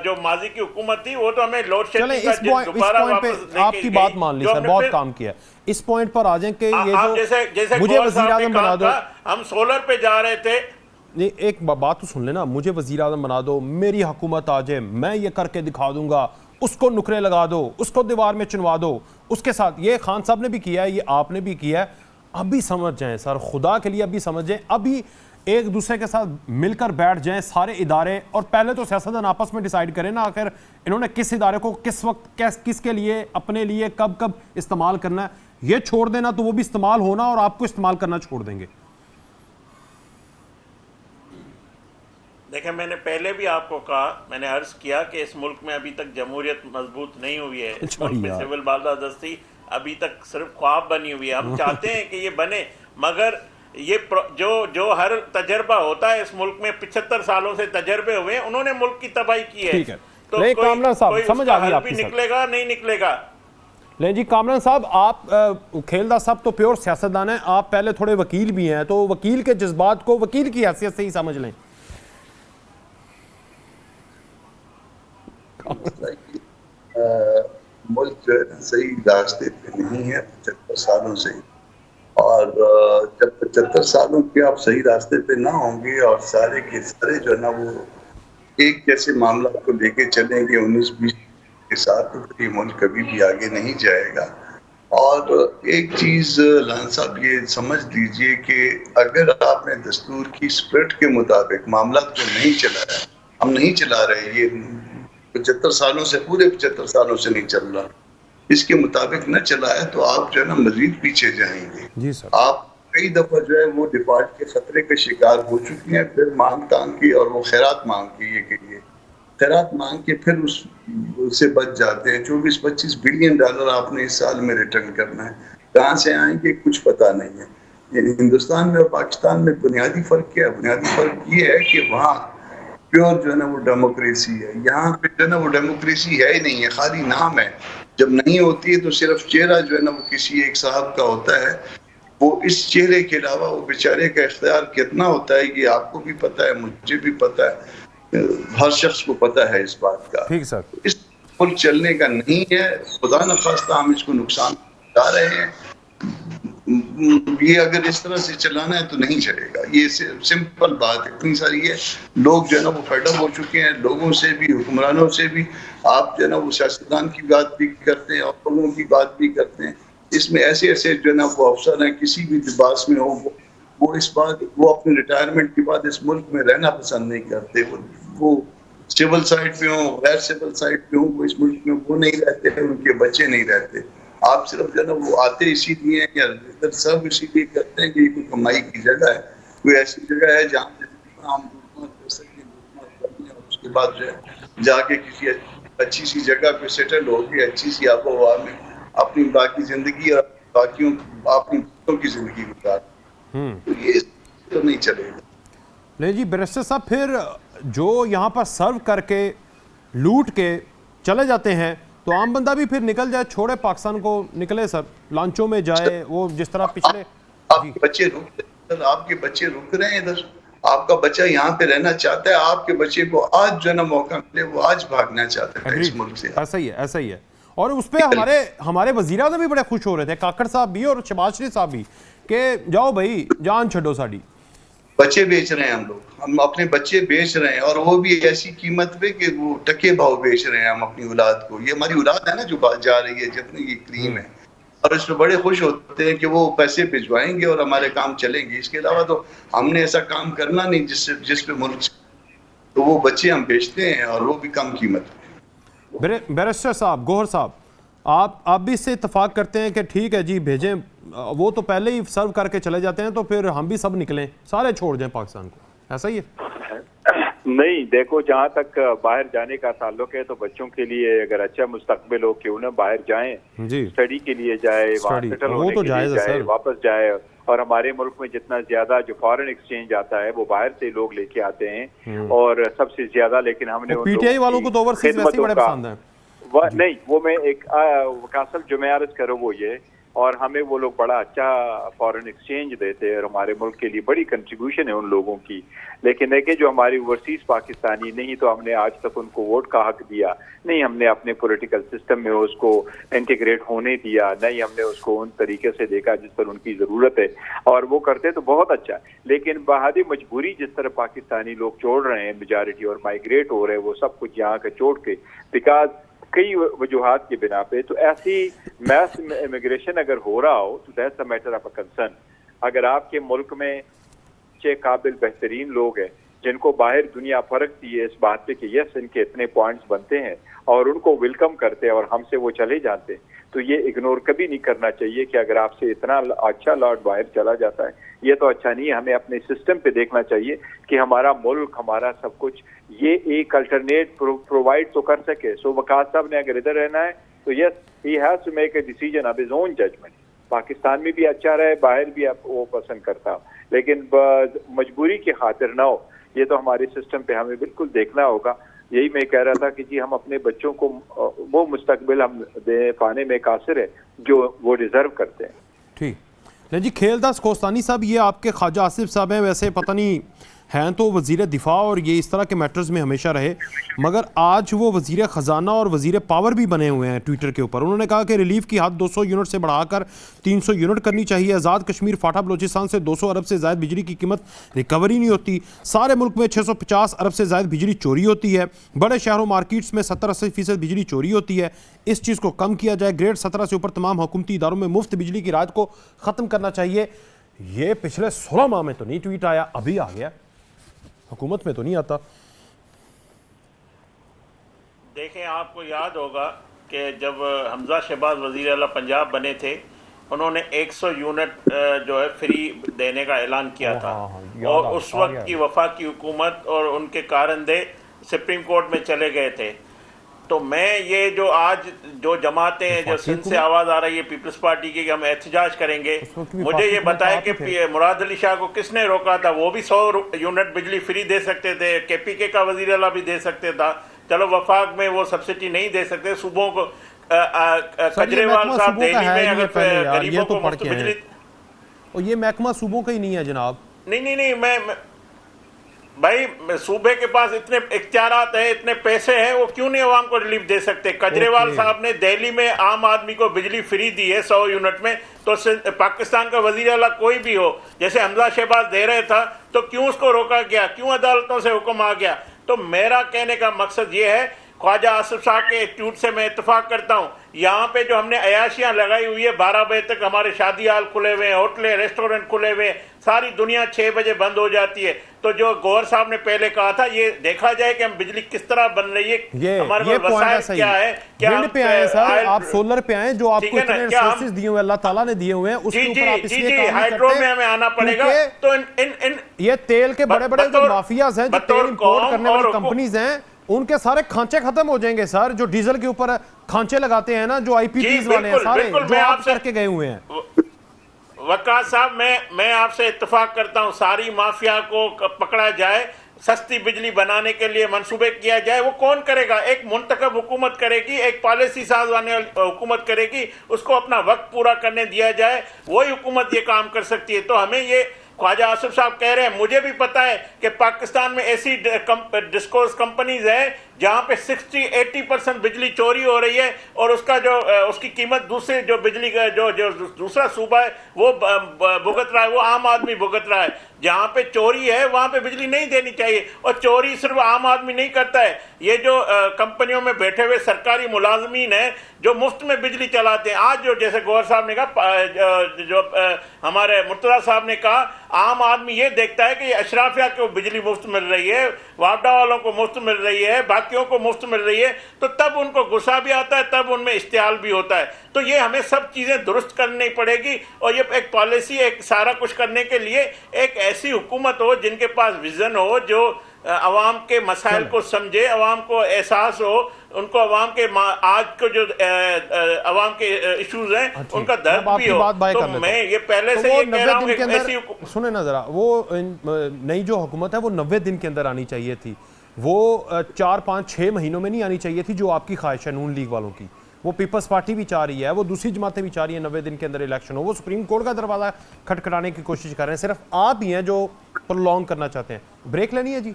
جو ماضی کی حکومت تھی وہ تو ہمیں لوڈ شیڈنگ کا دوبارہ واپس آپ کی بات مان لی سر, بہت کام کیا ہے. اس پوائنٹ پر آ جائیں کہ یہ جو مجھے وزیر اعظم بنا دو, ہم سولر پہ جا رہے تھے. نہیں ایک بات تو سن لینا, مجھے وزیر اعظم بنا دو, میری حکومت آ جائے, میں یہ کر کے دکھا دوں گا, اس کو نکرے لگا دو, اس کو دیوار میں چنوا دو. اس کے ساتھ یہ خان صاحب نے بھی کیا ہے, یہ آپ نے بھی کیا ہے. ابھی سمجھ جائیں سر, خدا کے لیے ابھی سمجھ جائیں, ابھی ایک دوسرے کے ساتھ مل کر بیٹھ جائیں سارے ادارے, اور پہلے تو سیاستدان آپس میں ڈیسائیڈ کریں نا آخر انہوں نے کس ادارے کو کس وقت کس کے لیے, اپنے لیے کب استعمال کرنا ہے. یہ چھوڑ دینا تو وہ بھی استعمال ہونا اور آپ کو استعمال کرنا چھوڑ دیں گے. دیکھیں میں نے پہلے بھی آپ کو کہا, میں نے عرض کیا کہ اس ملک میں ابھی تک جمہوریت مضبوط نہیں ہوئی ہے. اس ملک میں سول بالادستی ابھی تک صرف خواب بنی ہوئی ہے. ہم چاہتے ہیں کہ یہ بنے, مگر یہ جو ہر تجربہ ہوتا ہے اس ملک میں 75 سالوں سے تجربے ہوئے ہیں, انہوں نے ملک کی تباہی کی ہے. ٹھیک ہے, تو نہیں کامران صاحب سمجھ آ گئی آپ کی بھی نکلے گا نہیں نکلے گا. نہیں جی کامران صاحب, آپ کھیلدہ صاحب تو پیور سیاستدان ہیں, آپ پہلے تھوڑے وکیل بھی ہیں, تو وکیل کے جذبات کو وکیل کی حیثیت سے ہی سمجھ لیں. ملک جو ہے نا صحیح راستے پہ نہیں ہے 75 سالوں سے, اور جب 75 سالوں کے آپ صحیح راستے پہ نہ ہوں گے اور سارے کے سارے جو ہے نا وہ ایک جیسے معاملات کو لے کے چلیں گے 19-20 کے ساتھ, تو یہ ملک کبھی بھی آگے نہیں جائے گا. اور ایک چیز لان صاحب یہ سمجھ لیجئے کہ اگر آپ نے دستور کی اسپرٹ کے مطابق معاملات کو نہیں چلایا, ہم نہیں چلا رہے, یہ 75 سالوں سے پورے 75 سالوں سے نہیں چل رہا, اس کے مطابق نہ چلایا تو آپ جو ہے نا مزید پیچھے جائیں گے. جی سر, آپ کئی دفعہ جو ہے وہ ڈیفالٹ کے خطرے کا شکار ہو چکی ہیں, پھر مانگ تانگ کی اور وہ خیرات مانگ کی, یہ کہ یہ خیرات مانگ کے پھر اس سے بچ جاتے ہیں. 24-25 بلین ڈالر آپ نے اس سال میں ریٹرن کرنا ہے, کہاں سے آئیں گے کچھ پتہ نہیں ہے. یعنی ہندوستان میں اور پاکستان میں بنیادی فرق کیا ہے؟ بنیادی فرق یہ ہے کہ وہاں پیور جو ہے نا وہ ڈیموکریسی ہے, یہاں پہ جو ہے نا وہ ڈیموکریسی ہے ہی نہیں ہے, خالی نام ہے. جب نہیں ہوتی ہے تو صرف چہرہ جو ہے نا وہ کسی ایک صاحب کا ہوتا ہے, وہ اس چہرے کے علاوہ وہ بیچارے کا اختیار کتنا ہوتا ہے یہ آپ کو بھی پتہ ہے, مجھے بھی پتہ ہے, ہر شخص کو پتہ ہے اس بات کا. ٹھیک سر, اس ملک چلنے کا نہیں ہے, خدا نخواستہ ہم اس کو نقصان پہنچا رہے ہیں. یہ اگر اس طرح سے چلانا ہے تو نہیں چلے گا, یہ سمپل بات ہے. اتنی ساری ہے, لوگ جو ہے نا وہ فیڈ اپ ہو چکے ہیں, لوگوں سے بھی حکمرانوں سے بھی. آپ جو ہے نا وہ سیاستدان کی بات بھی کرتے ہیں اور لوگوں کی بات بھی کرتے ہیں. اس میں ایسے ایسے جو ہے نا وہ افسر ہیں کسی بھی لباس میں ہو, وہ اس بات وہ اپنے ریٹائرمنٹ کے بعد اس ملک میں رہنا پسند نہیں کرتے. وہ سول سائڈ پہ ہوں, غیر سول سائڈ پہ ہوں, وہ اس ملک میں وہ نہیں رہتے, ان کے بچے نہیں رہتے. آپ صرف جو ہے نا وہ آتے اسی لیے ہیں یا ادھر سب اسی لیے کرتے ہیں کہ یہ کوئی کمائی کی جگہ ہے, کوئی ایسی جگہ ہے جہاں ہم کر سکیں, اور اس کے بعد جو ہے جا کے کسی اچھی سی جگہ پہ سیٹل ہو کے اچھی سی آب و ہوا میں اپنی باقی زندگی اور باقیوں اپنی بچوں کی زندگی گزار. تو یہ تو نہیں چلے گا. نہیں جی بیرسٹر صاحب, پھر جو یہاں پر سرو کر کے لوٹ کے چلے جاتے ہیں تو عام بندہ بھی پھر نکل جائے, چھوڑے پاکستان کو, نکلے سر لانچوں میں جائے, وہ جس طرح پچھلے آپ کے بچے رک رہے ہیں, آپ کے بچے رک رہے ہیں ادھر, آپ کا بچہ یہاں پہ رہنا چاہتا ہے, آپ کے بچے کو آج جو ہے نا موقع ملے وہ آج بھاگنا چاہتا ہے اس ملک سے. ایسا ہی ہے, ایسا ہی ہے. اور اس پہ ہمارے وزیر اعظم بھی بڑے خوش ہو رہے تھے, کاکڑ صاحب بھی اور شہباز شریف صاحب بھی, کہ جاؤ بھائی جان چھڈو ساڑی. بچے بیچ رہے ہیں ہم لوگ, ہم اپنے بچے بیچ رہے ہیں, اور وہ بھی ایسی قیمت پہ کہ وہ ٹکے بھاؤ بیچ رہے ہیں ہم اپنی اولاد کو. یہ ہماری اولاد ہے نا جو جا رہی ہے, جتنی یہ کریم ہے, اور اس میں بڑے خوش ہوتے ہیں کہ وہ پیسے بھجوائیں گے اور ہمارے کام چلیں گے. اس کے علاوہ تو ہم نے ایسا کام کرنا نہیں جس پہ ملک, تو وہ بچے ہم بیچتے ہیں اور وہ بھی کم قیمت. بیرسٹر صاحب, گوہر صاحب, آپ بھی اس سے اتفاق کرتے ہیں کہ ٹھیک ہے جی بھیجیں, وہ تو پہلے ہی سرو کر کے چلے جاتے ہیں, تو پھر ہم بھی سب نکلیں, سارے چھوڑ جائیں پاکستان کو, ایسا ہی ہے؟ نہیں دیکھو, جہاں تک باہر جانے کا تعلق ہے تو بچوں کے لیے اگر اچھا مستقبل ہو کہ انہیں باہر جائیں, اسٹڈی کے لیے جائے, وہاں سیٹل ہونے کے لیے جائے, واپس جائے. اور ہمارے ملک میں جتنا زیادہ جو فارن ایکسچینج آتا ہے وہ باہر سے لوگ لے کے آتے ہیں, اور سب سے زیادہ, لیکن ہم نے پی ٹی آئی والوں کو تو اوورسیز ویسے بڑے پسند ہیں. نہیں, وہ میں ایک وکاسل جو میں عرض کروں وہ یہ, اور ہمیں وہ لوگ بڑا اچھا فارن ایکسچینج دیتے ہیں اور ہمارے ملک کے لیے بڑی کنٹریبیوشن ہے ان لوگوں کی. لیکن دیکھیں جو ہماری اوورسیز پاکستانی, نہیں تو ہم نے آج تک ان کو ووٹ کا حق دیا, نہیں ہم نے اپنے پولیٹیکل سسٹم میں اس کو انٹیگریٹ ہونے دیا, نہیں ہم نے اس کو ان طریقے سے دیکھا جس پر ان کی ضرورت ہے, اور وہ کرتے تو بہت اچھا ہے. لیکن بہادی مجبوری جس طرح پاکستانی لوگ چھوڑ رہے ہیں میجارٹی, اور مائیگریٹ ہو رہے ہیں وہ سب کچھ یہاں کا چھوڑ کے, بیکاز کئی وجوہات کی بنا پہ, تو ایسی میس امیگریشن اگر ہو رہا ہو تو that's a matter of a concern. اگر آپ کے ملک میں اچھے قابل بہترین لوگ ہیں جن کو باہر دنیا فرق دی ہے اس بات پہ کہ یس ان کے اتنے پوائنٹس بنتے ہیں, اور ان کو ویلکم کرتے ہیں اور ہم سے وہ چلے جاتے ہیں, تو یہ اگنور کبھی نہیں کرنا چاہیے کہ اگر آپ سے اتنا اچھا لاٹ باہر چلا جاتا ہے, یہ تو اچھا نہیں ہے. ہمیں اپنے سسٹم پہ دیکھنا چاہیے کہ ہمارا ملک, ہمارا سب کچھ, یہ ایک الٹرنیٹ پرووائڈ تو کر سکے. سو وقاص صاحب نے اگر ادھر رہنا ہے تو yes he has to make a decision of his own judgement. Pakistan میں بھی اچھا رہے, باہر بھی وہ پسند کرتا. لیکن مجبوری کی خاطر نہ ہو. یہ تو ہمارے سسٹم پہ ہمیں بالکل دیکھنا ہوگا. یہی میں کہہ رہا تھا کہ جی ہم اپنے بچوں کو وہ مستقبل ہم پانے میں قاصر ہے جو وہ ڈیزرو کرتے ہیں. ٹھیک جی. کھیلداس کوستانی صاحب، یہ آپ کے خواجہ آصف صاحب ہیں، ویسے پتہ نہیں ہیں تو وزیر دفاع اور یہ اس طرح کے میٹرز میں ہمیشہ رہے، مگر آج وہ وزیر خزانہ اور وزیر پاور بھی بنے ہوئے ہیں ٹویٹر کے اوپر. انہوں نے کہا کہ ریلیف کی حد 200 یونٹ سے بڑھا کر 300 یونٹ کرنی چاہیے. آزاد کشمیر فاٹا بلوچستان سے 200 ارب سے زائد بجلی کی قیمت ریکوری نہیں ہوتی. سارے ملک میں 650 ارب سے زائد بجلی چوری ہوتی ہے. بڑے شہروں مارکیٹس میں 70-80% بجلی چوری ہوتی ہے. اس چیز کو کم کیا جائے. گریڈ 17 سے اوپر تمام حکومتی اداروں میں مفت بجلی کی رعایت کو ختم کرنا چاہیے. یہ پچھلے 16 ماہ میں تو نہیں ٹویٹ آیا، ابھی آ گیا، حکومت میں تو نہیں آتا. دیکھیں آپ کو یاد ہوگا کہ جب حمزہ شہباز وزیر اعلیٰ پنجاب بنے تھے، انہوں نے 100 یونٹ جو ہے فری دینے کا اعلان کیا تھا، اور اس وقت کی وفاقی حکومت اور ان کے کارندے سپریم کورٹ میں چلے گئے تھے. تو میں یہ جو آج جو جماعتیں ہیں جو سندھ سے آواز آ رہی ہے پیپلز پارٹی کی کہ ہم احتجاج کریں گے، مجھے یہ بتائے کہ مراد علی شاہ کو کس نے روکا تھا؟ وہ بھی 100 یونٹ بجلی فری دے سکتے تھے. کے پی کے کا وزیر اعلیٰ بھی دے سکتے تھا. چلو وفاق میں وہ سبسڈی نہیں دے سکتے صوبوں کو. کجریوال صاحب دہلی میں اگر غریبوں کو مفت بجلی، اور یہ محکمہ صوبوں کا ہی نہیں ہے جناب. نہیں میں بھائی صوبے کے پاس اتنے اختیارات ہیں، اتنے پیسے ہیں، وہ کیوں نہیں عوام کو ریلیف دے سکتے؟ کجریوال صاحب نے دہلی میں عام آدمی کو بجلی فری دی ہے 100 یونٹ میں، تو پاکستان کا وزیر اعلیٰ کوئی بھی ہو، جیسے حمزہ شہباز دے رہے تھا، تو کیوں اس کو روکا گیا؟ کیوں عدالتوں سے حکم آ گیا؟ تو میرا کہنے کا مقصد یہ ہے، خواجہ آصف صاحب کے ٹویٹ سے میں اتفاق کرتا ہوں. یہاں پہ جو ہم نے عیاشیاں لگائی ہوئی ہے، 12 بجے تک ہمارے شادی ہال کھلے ہوئے ہیں، ہوٹلیں ریسٹورنٹ کھلے ہوئے ہیں، ساری دنیا 6 بجے بند ہو جاتی ہے. تو جو گوہر صاحب نے پہلے کہا تھا، یہ دیکھا جائے کہ ہم بجلی کس طرح بن رہی ہے، ہمارے پاس وسائل کیا ہے. ونڈ پہ آئیں سر، آپ سولر پہ آئیں، جو آپ کو اتنے ریسورسز دیے ہوئے اللہ تعالیٰ نے دیے ہوئے ہیں، اس کے اوپر آپ اس لیے کام نہیں ہائیڈرو میں ہمیں آنا پڑے گا. تو یہ تیل کے بڑے بڑے جو مافیاز ہیں، جو تیل امپورٹ کرنے والی کمپنیز ہیں، ان کے سارے کھانچے ختم ہو جائیں گے سر. جو ڈیزل کے اوپر کھانچے لگاتے ہیں نا، جو آئی پی ٹیز والے ہیں سارے، جو آپ کر کے گئے ہوئے ہیں. وقاص صاحب میں آپ سے اتفاق کرتا ہوں، ساری مافیا کو پکڑا جائے، سستی بجلی بنانے کے لیے منصوبے کیا جائے. وہ کون کرے گا؟ ایک منتخب حکومت کرے گی، ایک پالیسی ساز والی حکومت کرے گی، اس کو اپنا وقت پورا کرنے دیا جائے، وہی حکومت یہ کام کر سکتی ہے. تو ہمیں یہ خواجہ آصف صاحب کہہ رہے ہیں، مجھے بھی پتا ہے کہ پاکستان میں ایسی ڈسکورس کمپنیز ہیں جہاں پہ 60-80% بجلی چوری ہو رہی ہے، اور اس کی قیمت دوسرے جو بجلی کا جو دوسرا صوبہ ہے وہ بھگت رہا ہے، وہ عام آدمی بھگت رہا ہے. جہاں پہ چوری ہے وہاں پہ بجلی نہیں دینی چاہیے. اور چوری صرف عام آدمی نہیں کرتا ہے، یہ جو کمپنیوں میں بیٹھے ہوئے سرکاری ملازمین ہیں جو مفت میں بجلی چلاتے ہیں. آج جو جیسے گوہر صاحب نے کہا، جو ہمارے مرتضیٰ صاحب نے کہا، عام آدمی یہ دیکھتا ہے کہ یہ اشرافیہ کو بجلی مفت مل رہی ہے، واپڈا والوں کو مفت مل رہی ہے، باقیوں کو مفت مل رہی ہے، تو تب ان کو غصہ بھی آتا ہے، تب ان میں اشتعال بھی ہوتا ہے. تو یہ ہمیں سب چیزیں درست کرنی پڑے گی، اور یہ ایک پالیسی، ایک سارا کچھ کرنے کے لیے ایک ایسی حکومت ہو جن کے پاس ویژن ہو، جو عوام کے مسائل کو سمجھے، عوام کو احساس ہو، ان کو عوام کے آج کو جو عوام کے ایشوز ہیں ان کا درد بھی ہو. تو میں یہ پہلے سے یہ کہہ رہا ہوں کہ ایسی سنیں نا ذرا، وہ نئی جو حکومت ہے وہ 90 دن کے اندر آنی چاہیے تھی، وہ 4-5-6 مہینوں میں نہیں آنی چاہیے تھی جو آپ کی خواہش ہے نون لیگ والوں کی. وہ پیپلز پارٹی بھی چاہ رہی ہے، وہ دوسری جماعتیں بھی چاہ رہی ہیں 90 دن کے اندر الیکشن ہو. وہ سپریم کورٹ کا دروازہ کھٹکھٹانے کی کوشش کر رہے ہیں، صرف آپ ہی ہیں جو پرولونگ کرنا چاہتے ہیں. بریک لینی ہے جی،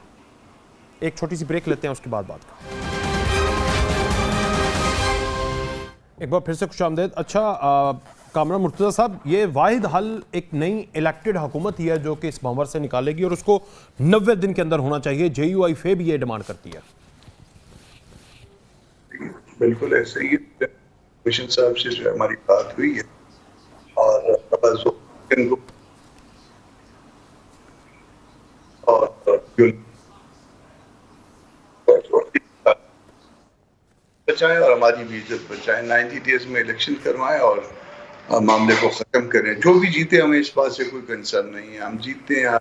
ایک چھوٹی سی بریک لیتے ہیں، اس کے بعد بات کریں. ایک بار پھر سے خوش آمدید. اچھا کامران مرتضیٰ صاحب، یہ واحد حل ایک نئی الیکٹڈ حکومت ہی ہے جو کہ اس بھنور سے نکالے گی، اور اس کو 90 دن کے اندر ہونا چاہیے. جے یو آئی فے بھی یہ ڈیمانڈ کرتی ہے. بالکل ایسے ہی کمیشن صاحب سے جو ہماری بات ہوئی ہے، اور بچائیں اور ہماری بھی عزت بچائیں. 90 ڈیز میں الیکشن کروائیں اور معاملے کو ختم کریں. جو بھی جیتے ہمیں اس بات سے کوئی کنسرن نہیں ہے، ہم جیتے ہیں،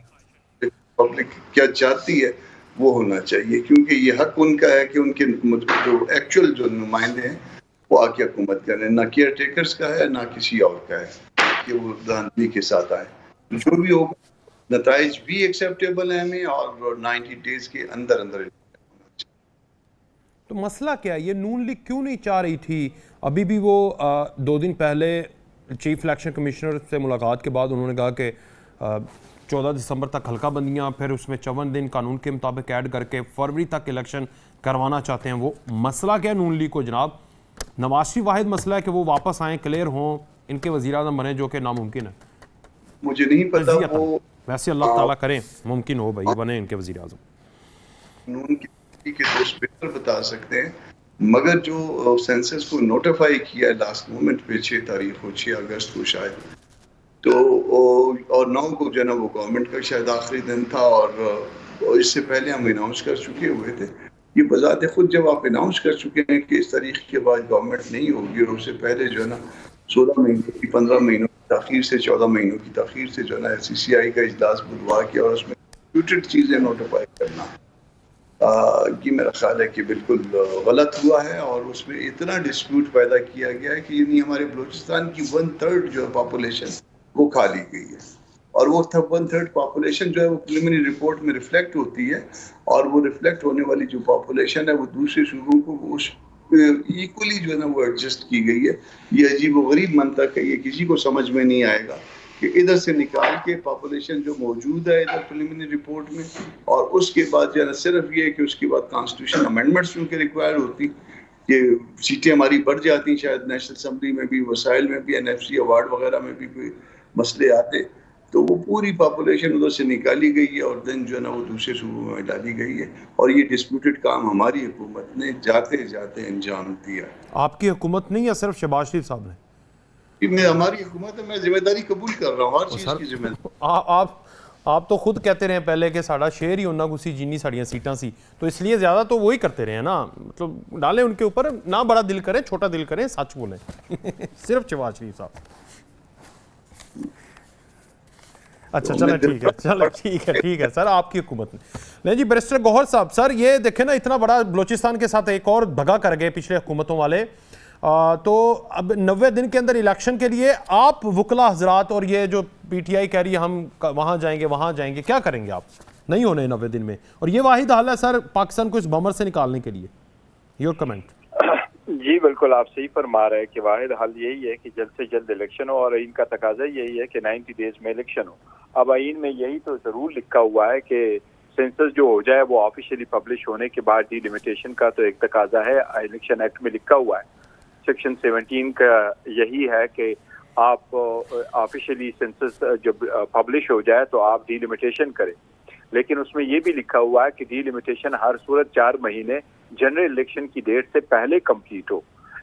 پبلک کیا چاہتی ہے وہ ہونا چاہیے، کیونکہ یہ حق ان کا ہے کہ ان کے جو ایکچوئل جو نمائندے ہیں وہ آ کے حکومت کریں. نہ کیئر ٹیکرز کا ہے، نہ کسی اور کا ہے کہ وہ دھاندلی کے ساتھ آئیں. جو بھی ہوگا نتائج بھی ایکسیپٹیبل ہیں ہمیں اور 90 ڈیز کے اندر اندر. تو مسئلہ کیا ہے؟ یہ نون لیگ کیوں نہیں چاہ رہی تھی؟ ابھی بھی وہ 2 دن پہلے چیف الیکشن کمشنر سے ملاقات کے بعد انہوں نے کہا کہ 14 دسمبر تک حلقہ بندیاں، پھر اس میں 54 دن قانون کے مطابق ایڈ کر کے فروری تک الیکشن کروانا چاہتے ہیں. وہ مسئلہ کیا ہے نون لیگ کو جناب؟ نواز شریف واحد مسئلہ ہے کہ وہ واپس آئیں، کلیئر ہوں، ان کے وزیر اعظم بنیں، جو کہ ناممکن ہے. مجھے نہیں پتا وہ ویسے اللہ تعالیٰ کریں ممکن ہو بھائی بنیں ان کے وزیر اعظم. نون کی دوست بہتر بتا سکتے ہیں، مگر جو سینسس کو نوٹیفائی کیا لاسٹ مومنٹ پہ 6 تاریخ کو 6 اگست کو شاید، تو اور 9 کو جو ہے نا وہ گورنمنٹ کا شاید آخری دن تھا، اور اس سے پہلے ہم اناؤنس کر چکے ہوئے تھے. یہ بذات خود جب آپ اناؤنس کر چکے ہیں کہ اس تاریخ کے بعد گورنمنٹ نہیں ہوگی، اور اس سے پہلے جو ہے نا 16 مہینوں کی 15 مہینوں کی تاخیر سے 14 مہینوں کی تاخیر سے جو ہے نا CCI کا اجلاس بدوا کیا اور اس میں ڈسپیوٹڈ چیزیں نوٹیفائی کرنا، یہ میرا خیال ہے کہ بالکل غلط ہوا ہے. اور اس میں اتنا ڈسپیوٹ پیدا کیا گیا ہے کہ یعنی ہمارے بلوچستان کی 1/3 جو ہے پاپولیشن وہ کھا لی گئی ہے، اور وہ 1/3 پاپولیشن جو ہے وہ پریلیمنری رپورٹ میں ریفلیکٹ ہوتی ہے، اور وہ ریفلیکٹ ہونے والی جو پاپولیشن ہے وہ دوسرے صوبوں کو ایکولی جو ہے نا وہ ایڈجسٹ کی گئی ہے. یہ عجیب و غریب منطق ہے، یہ کسی کو سمجھ میں نہیں آئے گا کہ ادھر سے نکال کے پاپولیشن جو موجود ہے ادھر پریلیمنری رپورٹ میں، اور اس کے بعد جو ہے نا صرف یہ ہے کہ اس کے بعد کانسٹیٹیوشن امینڈمنٹس کیونکہ ریکوائر ہوتی، کہ سیٹیں ہماری بڑھ جاتی شاید نیشنل اسمبلی میں بھی، وسائل میں بھی، NFC ایوارڈ وغیرہ میں بھی کوئی مسئلے آتے، تو وہ پوری پاپولیشن ادھر سے نکالی گئی ہے اور دن جو ہے نا وہ دوسرے صوبوں میں ڈالی گئی ہے. اور یہ ڈسپیوٹڈ کام ہماری حکومت نے جاتے جاتے انجام دیا. آپ کی حکومت نہیں ہے، صرف شہباز شریف صاحب نے؟ میں ہماری حکومت ہے، میں ذمہ داری قبول کر رہا ہوں ہر چیز کی ذمہ داری. آپ تو خود کہتے رہے پہلے کہ ساڑا شہر ہی ہونا کسی جینی ساڑیاں سیٹاں سی، تو اس لیے زیادہ تو وہی کرتے رہے ہیں نا، مطلب ڈالیں ان کے اوپر، نہ بڑا دل کریں چھوٹا دل کریں، سچ بولیں. صرف شہباز شریف صاحب. اچھا چلیں ٹھیک ہے، چلیں ٹھیک ہے سر، آپ کی حکومت میں. نہیں جی بیرسٹر گوہر صاحب، سر یہ دیکھیں نا اتنا بڑا بلوچستان کے ساتھ ایک اور دھگا کر گئے پچھلے حکومتوں والے، تو اب 90 دن کے اندر الیکشن کے لیے آپ وکلا حضرات اور یہ جو PTI کہہ رہی ہے ہم وہاں جائیں گے، کیا کریں گے آپ؟ نہیں ہونے 90 دن میں، اور یہ واحد حل ہے سر پاکستان کو اس بمر سے نکالنے کے لیے. Your comment. جی بالکل آپ صحیح فرما رہے ہیں کہ واحد حل یہی ہے کہ جلد سے جلد الیکشن ہو، اور ان کا تقاضا یہی ہے کہ 90 ڈیز میں الیکشن ہو. اب آئین میں یہی تو ضرور لکھا ہوا ہے کہ سینسس جو ہو جائے وہ آفیشیلی پبلش ہونے کے بعد ڈی لمیٹیشن کا تو ایک تقاضا ہے، الیکشن ایکٹ میں لکھا ہوا ہے. سیکشن 17 کا یہی ہے کہ آپ آفیشیلی سینسس جب پبلش ہو جائے تو آپ ڈی لمیٹیشن کریں. لیکن اس میں یہ بھی لکھا ہوا ہے کہ ڈی لمیٹیشن ہر صورت 4 مہینے جنرل الیکشن کی ڈیٹ سے پہلے کمپلیٹ ہو.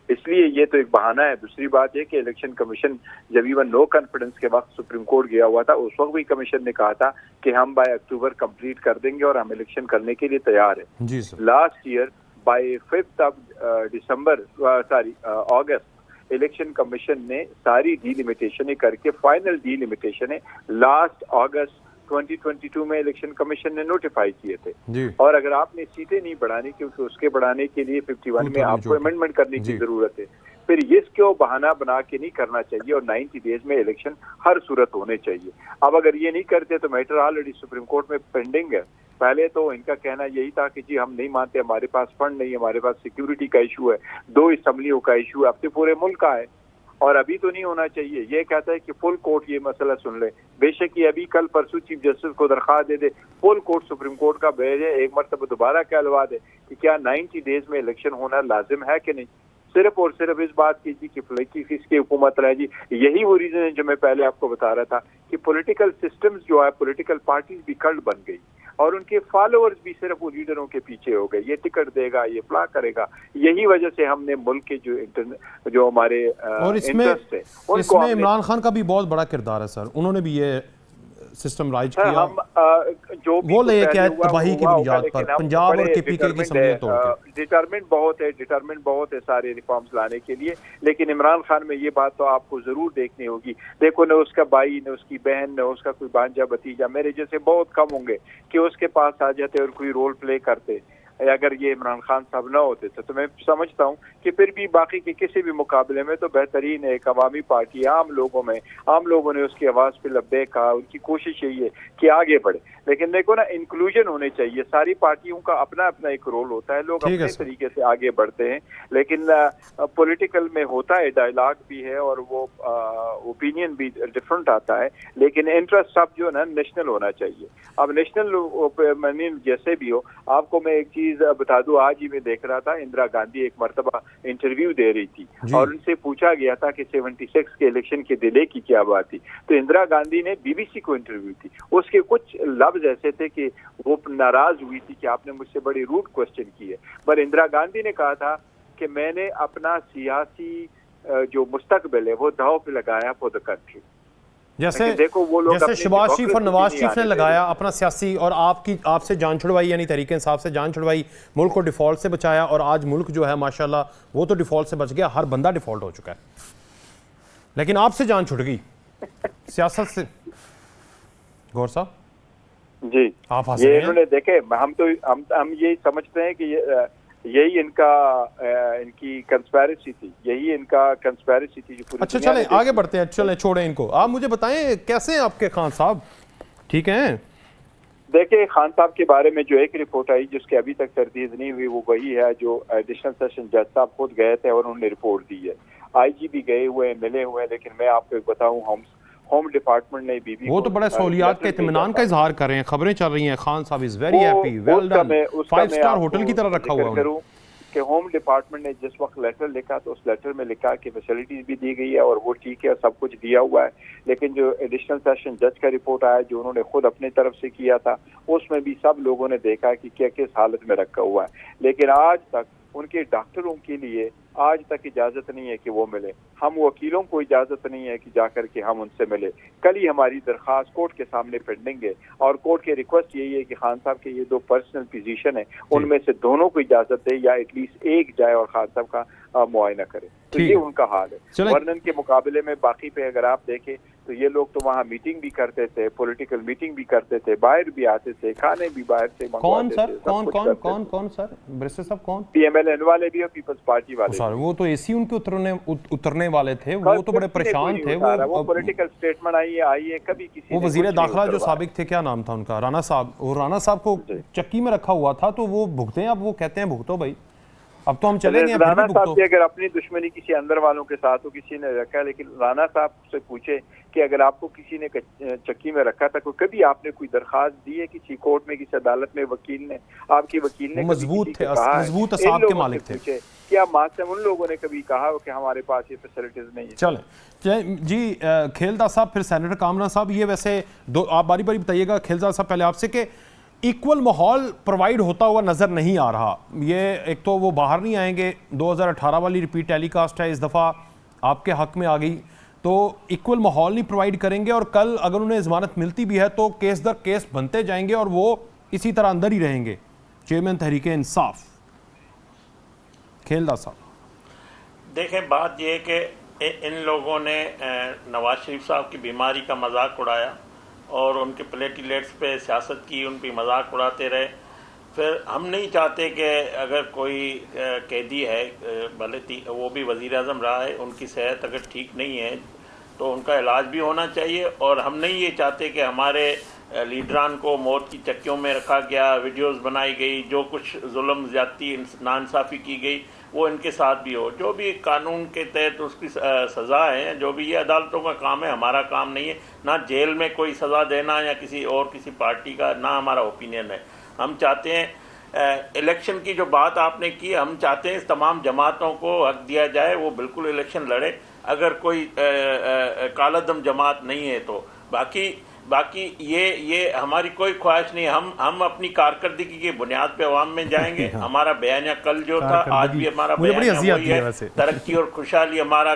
اس لیے یہ تو ایک بہانہ ہے. دوسری بات یہ کہ الیکشن کمیشن جب ایون نو کانفیڈنس کے وقت سپریم کورٹ گیا ہوا تھا، اس وقت بھی کمیشن نے کہا تھا کہ ہم بائی اکتوبر کمپلیٹ کر دیں گے اور ہم الیکشن کرنے کے لیے تیار ہیں. جی sir. Last year by 5 August election commission نے ساری ڈی لمیٹیشنیں کر کے فائنل ڈی لمیٹیشنیں لاسٹ اگست 2022 میں الیکشن کمیشن نے نوٹیفائی کیے تھے. اور اگر آپ نے سیٹیں نہیں بڑھانی کیونکہ اس کے بڑھانے کے لیے 51 میں آپ کو امینڈمنٹ کرنے کی ضرورت ہے، پھر اس کو بہانہ بنا کے نہیں کرنا چاہیے، اور 90 ڈیز میں الیکشن ہر صورت ہونے چاہیے. اب اگر یہ نہیں کرتے تو میٹر آلریڈی سپریم کورٹ میں پینڈنگ ہے. پہلے تو ان کا کہنا یہی تھا کہ جی ہم نہیں مانتے، ہمارے پاس فنڈ نہیں، ہمارے پاس سیکیورٹی کا ایشو ہے، 2 اسمبلیوں کا ایشو ہے، اب تو پورے ملک کا ہے، اور ابھی تو نہیں ہونا چاہیے. یہ کہتا ہے کہ فل کورٹ یہ مسئلہ سن لے. بے شک یہ ابھی کل پرسوں چیف جسٹس کو درخواست دے دے، فل کورٹ سپریم کورٹ کا بھیجے، ایک مرتبہ دوبارہ کہلوا دے کہ کیا 90 ڈیز میں الیکشن ہونا لازم ہے کہ نہیں. صرف اور صرف اس بات کی کہ فلیکی فیس کی حکومت رہے جی. یہی وہ ریزن ہے جو میں پہلے آپ کو بتا رہا تھا کہ پولیٹیکل سسٹمز جو ہے، پولیٹیکل پارٹیز بھی کلٹ بن گئی، اور ان کے فالوورز بھی صرف وہ لیڈروں کے پیچھے ہو گئے، یہ ٹکٹ دے گا، یہ فلاں کرے گا. یہی وجہ سے ہم نے ملک کے جو ہمارے انٹرسٹ ہے اس میں عمران خان کا بھی بہت بڑا کردار ہے سر. انہوں نے بھی یہ سسٹم رائج کیا، وہ لے کے آئے تباہی کی بنیاد پر پنجاب اور KPK کی سمجھے توڑ کے. ڈٹرمنٹ بہت ہے سارے ریفارمز لانے کے لیے. لیکن عمران خان میں یہ بات تو آپ کو ضرور دیکھنی ہوگی. دیکھو نہ اس کا بھائی، نہ اس کی بہن، نہ اس کا کوئی بھانجا بھتیجا، میرے جیسے بہت کم ہوں گے کہ اس کے پاس آ جاتے اور کوئی رول پلے کرتے. اگر یہ عمران خان صاحب نہ ہوتے تھے تو میں سمجھتا ہوں کہ پھر بھی باقی کے کسی بھی مقابلے میں تو بہترین ایک عوامی پارٹی عام لوگوں نے اس کی آواز پہ لبیک کہا. ان کی کوشش یہی ہے کہ آگے بڑھے. لیکن دیکھو نا, انکلوژن ہونے چاہیے. ساری پارٹیوں کا اپنا اپنا ایک رول ہوتا ہے, لوگ اپنے طریقے سے آگے بڑھتے ہیں, لیکن پولیٹیکل میں ہوتا ہے جائلاگ بھی ہے اور وہ اوپینین بھی ڈفرنٹ آتا ہے, لیکن انٹرسٹ سب جو نا نیشنل ہونا چاہیے. اب نیشنل جیسے بھی ہو, آپ کو میں ایک چیز بتا دوں, آج ہی میں دیکھ رہا تھا اندرا گاندھی ایک مرتبہ انٹرویو دے رہی تھی اور ان سے پوچھا گیا تھا کہ 76 کے الیکشن کے ڈیلے کی کیا بات تھی, تو اندرا گاندھی نے بی بی سی کو انٹرویو تھی, اس کے کچھ لفظ ایسے تھے کہ وہ ناراض ہوئی تھی کہ آپ نے مجھ سے بڑی روڈ کوشچن کی ہے, پر اندرا گاندھی نے کہا تھا کہ میں نے اپنا سیاسی جو مستقبل ہے وہ داؤ پہ لگایا فور دا کنٹری. جیسے شہباز شریف اور نواز شریف نے لگایا اپنا سیاسی, اور آپ سے جان چھڑوائی, یعنی تحریک انصاف سے جان چھڑوائی, ملک کو ڈیفالٹ سے بچایا, اور آج ملک جو ہے ماشاءاللہ وہ تو ڈیفالٹ سے بچ گیا, ہر بندہ ڈیفالٹ ہو چکا ہے, لیکن آپ سے جان چھٹ گئی سیاست سے. غور صاحب جی, آپ یہ انہوں نے دیکھے, ہم یہی سمجھتے ہیں کہ یہی ان کی کنسپیریسی تھی, یہی ان کا کنسپیریسی تھی جو پوری. اچھا چلیں آگے بڑھتے ہیں, چلیں چھوڑیں ان کو. آپ مجھے بتائیں کیسے ہیں آپ کے خان صاحب, ٹھیک ہیں؟ دیکھیں خان صاحب کے بارے میں جو ایک رپورٹ آئی جس کی ابھی تک تردید نہیں ہوئی وہ وہی ہے جو ایڈیشنل سیشن جج صاحب خود گئے تھے اور انہوں نے رپورٹ دی ہے. آئی جی بھی گئے ہوئے ملے ہوئے ہیں, لیکن میں آپ کو بتاؤں ہوم ڈپارٹمنٹ نے وہ تو بڑے سہولیات کے اطمینان کا اظہار کر رہے ہیں, خبریں چل رہی ہیں خان صاحب is very happy, well done, 5 star hotel کی طرح رکھا ہوا ہے. کہ ہوم ڈپارٹمنٹ نے جس وقت لیٹر لکھا تو اس لیٹر میں لکھا کہ فیسلٹیز بھی دی گئی ہے اور وہ ٹھیک ہے, سب کچھ دیا ہوا ہے, لیکن جو ایڈیشنل سیشن جج کا رپورٹ آیا جو انہوں نے خود اپنی طرف سے کیا تھا اس میں بھی سب لوگوں نے دیکھا کہ کیا کس حالت میں رکھا ہوا ہے. لیکن آج تک ان کے ڈاکٹروں کے لیے آج تک اجازت نہیں ہے کہ وہ ملے, ہم وکیلوں کو اجازت نہیں ہے کہ جا کر کے ہم ان سے ملے. کل ہی ہماری درخواست کورٹ کے سامنے پینڈنگ ہے اور کورٹ کی ریکویسٹ یہی ہے کہ خان صاحب کے یہ 2 پرسنل فزیشین ہیں ان میں سے دونوں کو اجازت دے یا ایٹ لیسٹ ایک جائے اور خان صاحب کا معائنہ کرے. تو یہ ان کا حال ہے. ورنن کے مقابلے میں باقی پہ اگر آپ دیکھیں تو یہ لوگ تو وہاں میٹنگ بھی کرتے تھے, پولیٹیکل میٹنگ بھی کرتے تھے, باہر بھی آتے تھے, کھانے بھی باہر سے منگواتے تھے. کون سر برسٹر صاحب کون؟ پی ایم ایل این والے بھی اور پیپلز پارٹی والے. وہ تو اے سی ان کے اترنے والے تھے, وہ تو بڑے پریشان تھے. وہ پولیٹیکل سٹیٹمنٹ آئی ہے کبھی کسی وہ وزیر داخلہ جو سابق تھے, کیا نام تھا ان کا, رانا صاحب, اور رانا صاحب کو چکی میں رکھا ہوا تھا تو وہ بھگتے ہیں, اب وہ کہتے ہیں بھگتو بھائی, اب تو ہم چلے گئے. رانا صاحب کی اگر اپنی دشمنی کسی اندر والوں کے ساتھ ہو کسی نے رکھا ہے, لیکن رانا صاحب سے پوچھے کہ اگر آپ کو کسی نے چکی میں رکھا تھا کبھی آپ نے کوئی درخواست دی ہے کسی کورٹ میں, کسی عدالت میں, وکیل نے, آپ کی وکیل نے مضبوط تھے, مضبوط اعصاب کے مالک تھے, کیا ماسٹر ان لوگوں نے کبھی کہا کہ ہمارے پاس یہ فیسلٹیز نہیں ہے؟ چلیں جی, کھیلدار صاحب پھر سینیٹر کامران صاحب, یہ ویسے آپ باری باری بتائیے گا کھیلدار صاحب پہلے آپ سے کہ ایکول ماحول پرووائڈ ہوتا ہوا نظر نہیں آ رہا. یہ ایک تو وہ باہر نہیں آئیں گے, 2018 والی ریپیٹ ٹیلی کاسٹ ہے, اس دفعہ آپ کے حق میں آ گئی, تو ایکول ماحول نہیں پرووائڈ کریں گے, اور کل اگر انہیں ضمانت ملتی بھی ہے تو کیس در کیس بنتے جائیں گے اور وہ اسی طرح اندر ہی رہیں گے. چیئرمین تحریک انصاف کھیلدار صاحب, دیکھیں بات یہ کہ ان لوگوں نے نواز شریف صاحب کی بیماری کا مذاق اڑایا اور ان کے پلیٹیلیٹس پہ سیاست کی, ان پہ مذاق اڑاتے رہے. پھر ہم نہیں چاہتے کہ اگر کوئی قیدی ہے, بھلے وہ بھی وزیر اعظم رہا ہے, ان کی صحت اگر ٹھیک نہیں ہے تو ان کا علاج بھی ہونا چاہیے, اور ہم نہیں یہ چاہتے کہ ہمارے لیڈران کو موت کی چکیوں میں رکھا گیا, ویڈیوز بنائی گئی, جو کچھ ظلم زیادتی ناانصافی کی گئی وہ ان کے ساتھ بھی ہو. جو بھی قانون کے تحت اس کی سزا ہے, جو بھی یہ عدالتوں کا کام ہے, ہمارا کام نہیں ہے, نہ جیل میں کوئی سزا دینا یا کسی پارٹی کا, نہ ہمارا اوپینین ہے. ہم چاہتے ہیں الیکشن کی جو بات آپ نے کی, ہم چاہتے ہیں اس تمام جماعتوں کو حق دیا جائے, وہ بالکل الیکشن لڑے اگر کوئی کالعدم جماعت نہیں ہے تو. باقی یہ ہماری کوئی خواہش نہیں. ہم اپنی کارکردگی کی بنیاد پہ عوام میں جائیں گے. ہمارا بیانیہ کل جو تھا, آج بھی ہمارا بیانیہ وہی ہے, ترقی اور خوشحالی ہمارا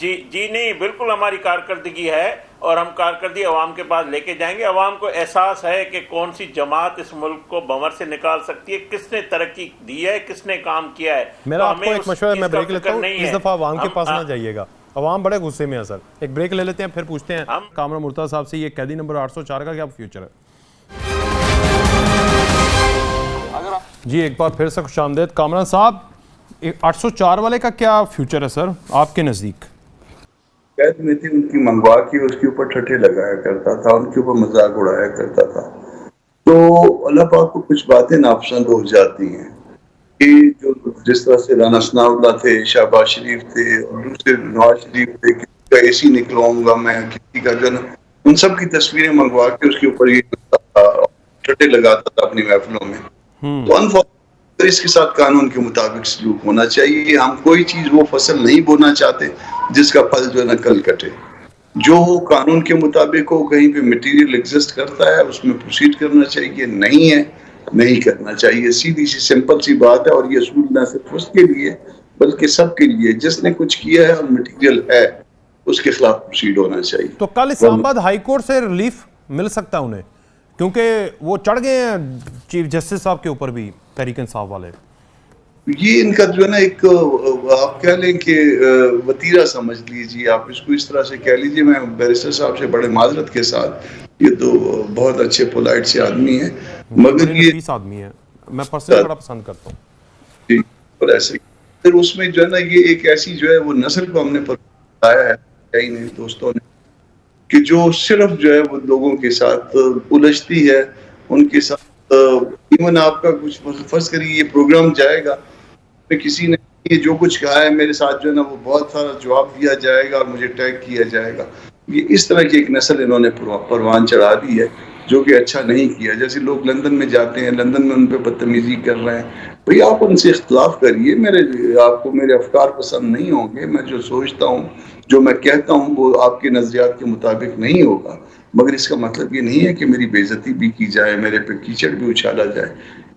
جی نہیں, بالکل ہماری کارکردگی ہے, اور ہم کارکردگی عوام کے پاس لے کے جائیں گے. عوام کو احساس ہے کہ کون سی جماعت اس ملک کو بمر سے نکال سکتی ہے, کس نے ترقی دی ہے, کس نے کام کیا ہے. میرا آپ کو ایک مشورہ ہے, میں بریک لیتا ہوں, اس دفعہ عوام کے پاس نہ جائیے گا, عوام بڑے غصے میں ہے سر. ایک بریک لے لیتے ہیں, پھر پوچھتے ہیں کامران مرتضیٰ صاحب سے یہ قیدی نمبر 804 کا کیا فیوچر ہے. جی ایک بار پھر سے خوش آمدید کامران صاحب. 804 والے کا کیا فیوچر ہے سر آپ کے نزدیک؟ قید میں تھی ان کی منگوا کے اس کے اوپر ٹھٹے لگایا کرتا تھا, ان کے اوپر مذاق اڑایا کرتا تھا. تو اللہ پاک کو کچھ باتیں ناپسند ہو جاتی ہیں کہ جو جس طرح سے رانا ثناء اللہ تھے, شہباز شریف تھے اور دوسرے نواز شریف تھے, کسی کا اے سی نکلواؤں گا میں, کسی کا جو ان سب کی تصویریں منگوا کے اس کے اوپر یہ ٹھٹے لگاتا تھا اپنی محفلوں میں. تو اس کے ساتھ قانون کے مطابق سلوک ہونا چاہیے. ہم کوئی چیز وہ فصل نہیں بونا چاہتے جس کا پھل جو ہے نا کل کٹے. جو قانون کے مطابق ہو, کہیں پہ مٹیریل ایگزسٹ کرتا ہے اس میں پروسیڈ کرنا چاہیے, نہیں ہے نہیں کرنا چاہیے. سیدھی سی سمپل سی بات ہے. اور یہ اصول نہ صرف اس کے لیے بلکہ سب کے لیے, جس نے کچھ کیا ہے اور مٹیریل ہے اس کے خلاف پروسیڈ ہونا چاہیے. تو کل اسلام آباد ہائی کورٹ سے ریلیف مل سکتا ہے انہیں, کیونکہ وہ چڑھ گئے ہیں چیف جسٹس صاحب کے اوپر بھی, تحریک انصاف والے. یہ ان کا جو ہے نا ایک آپ کہہ لیں کہ وتیرہ سمجھ لیجیے, آپ اس کو اس طرح سے کہہ لیجیے. میں بیرسٹر صاحب سے بڑے معذرت کے ساتھ, یہ تو بہت اچھے پولائٹ سے آدمی ہیں مگر یہ نفیس آدمی ہے, میں پرسنلی بڑا پسند کرتا ہوں. جی اور ایسے پھر اس میں جو ہے نا یہ ایک ایسی جو ہے وہ نسل کو ہم نے پڑھایا ہے کئی نے دوستوں نے کہ جو صرف جو ہے وہ لوگوں کے ساتھ الجھتی ہے, ان کے ساتھ ایون آپ کا کچھ فرض کریے یہ پروگرام جائے گا, کسی نے یہ جو کچھ کہا ہے میرے ساتھ جو ہے نا وہ بہت سارا جواب دیا جائے گا اور مجھے ٹیگ کیا جائے گا. یہ اس طرح کی ایک نسل انہوں نے پروان چڑھا دی ہے جو کہ اچھا نہیں کیا. جیسے لوگ لندن میں جاتے ہیں, لندن میں ان پہ بدتمیزی کر رہے ہیں. بھئی آپ ان سے اختلاف کریے, آپ کو میرے افکار پسند نہیں ہوں گے, میں جو سوچتا ہوں جو میں کہتا ہوں وہ آپ کے نظریات کے مطابق نہیں ہوگا, مگر اس کا مطلب یہ نہیں ہے کہ میری بے عزتی بھی کی جائے, میرے پہ کیچڑ بھی اچھالا جائے.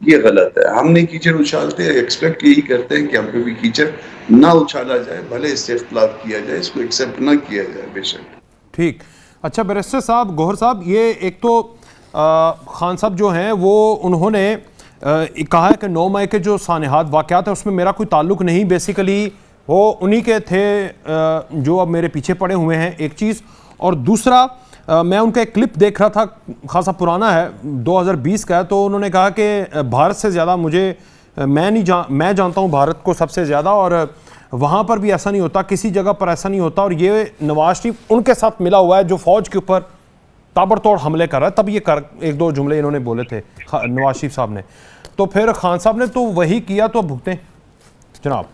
یہ غلط ہے. ہم نے کیچڑ اچھالتے ہیں, ایکسپیکٹ یہی کرتے ہیں کہ ہم پہ بھی کیچڑ نہ اچھالا جائے, بھلے اس سے اختلاف کیا جائے, اس کو ایکسیپٹ نہ کیا جائے بے شک. ٹھیک. اچھا بیرسٹر صاحب, گوہر صاحب, یہ ایک تو خان صاحب جو ہیں وہ انہوں نے کہا ہے کہ 9 مئی کے جو سانحات واقعات ہیں اس میں میرا کوئی تعلق نہیں, بیسیکلی وہ انہی کے تھے جو اب میرے پیچھے پڑے ہوئے ہیں, ایک چیز. اور دوسرا میں ان کا ایک کلپ دیکھ رہا تھا, خاصا پرانا ہے, 2020 کا ہے, تو انہوں نے کہا کہ بھارت سے زیادہ میں جانتا ہوں بھارت کو سب سے زیادہ, اور وہاں پر بھی ایسا نہیں ہوتا, کسی جگہ پر ایسا نہیں ہوتا. اور یہ نواز شریف ان کے ساتھ ملا ہوا ہے جو فوج کے اوپر تابڑتوڑ حملے کر رہا ہے. تب یہ ایک دو جملے انہوں نے بولے تھے نواز شریف صاحب نے, تو پھر خان صاحب نے تو وہی کیا, تو اب بھگتیں جناب.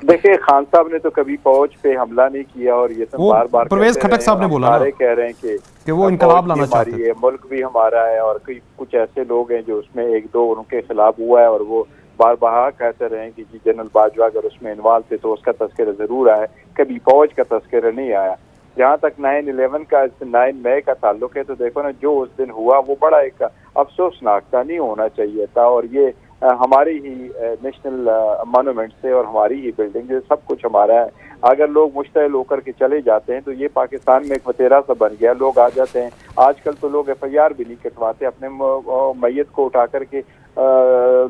دیکھیں خان صاحب نے تو کبھی فوج پہ حملہ نہیں کیا, اور یہ تو بار بار پرویز کھٹک صاحب نے بولا نا, کہہ رہے ہیں کہ وہ انقلاب لانا چاہتے ہیں, ملک بھی ہمارا ہے, اور کچھ ایسے لوگ ہیں جو اس میں ایک دو ان کے خلاف ہوا ہے, اور وہ بار بار کہتے رہے ہیں کہ جی جنرل باجوہ اگر اس میں انوالو تھے تو اس کا تذکرہ ضرور آیا, کبھی فوج کا تذکرہ نہیں آیا. جہاں تک 9 مئی کا تعلق ہے تو دیکھو نا جو اس دن ہوا وہ بڑا ایک افسوسناک تھا, نہیں ہونا چاہیے تھا. اور یہ ہماری ہی نیشنل مانومنٹ سے اور ہماری ہی بلڈنگ سے سب کچھ ہمارا ہے. اگر لوگ مشتعل ہو کر کے چلے جاتے ہیں تو یہ پاکستان میں ایک وتیرا سا بن گیا. لوگ آ جاتے ہیں, آج کل تو لوگ FIR بھی نہیں کٹواتے, اپنے میت کو اٹھا کر کے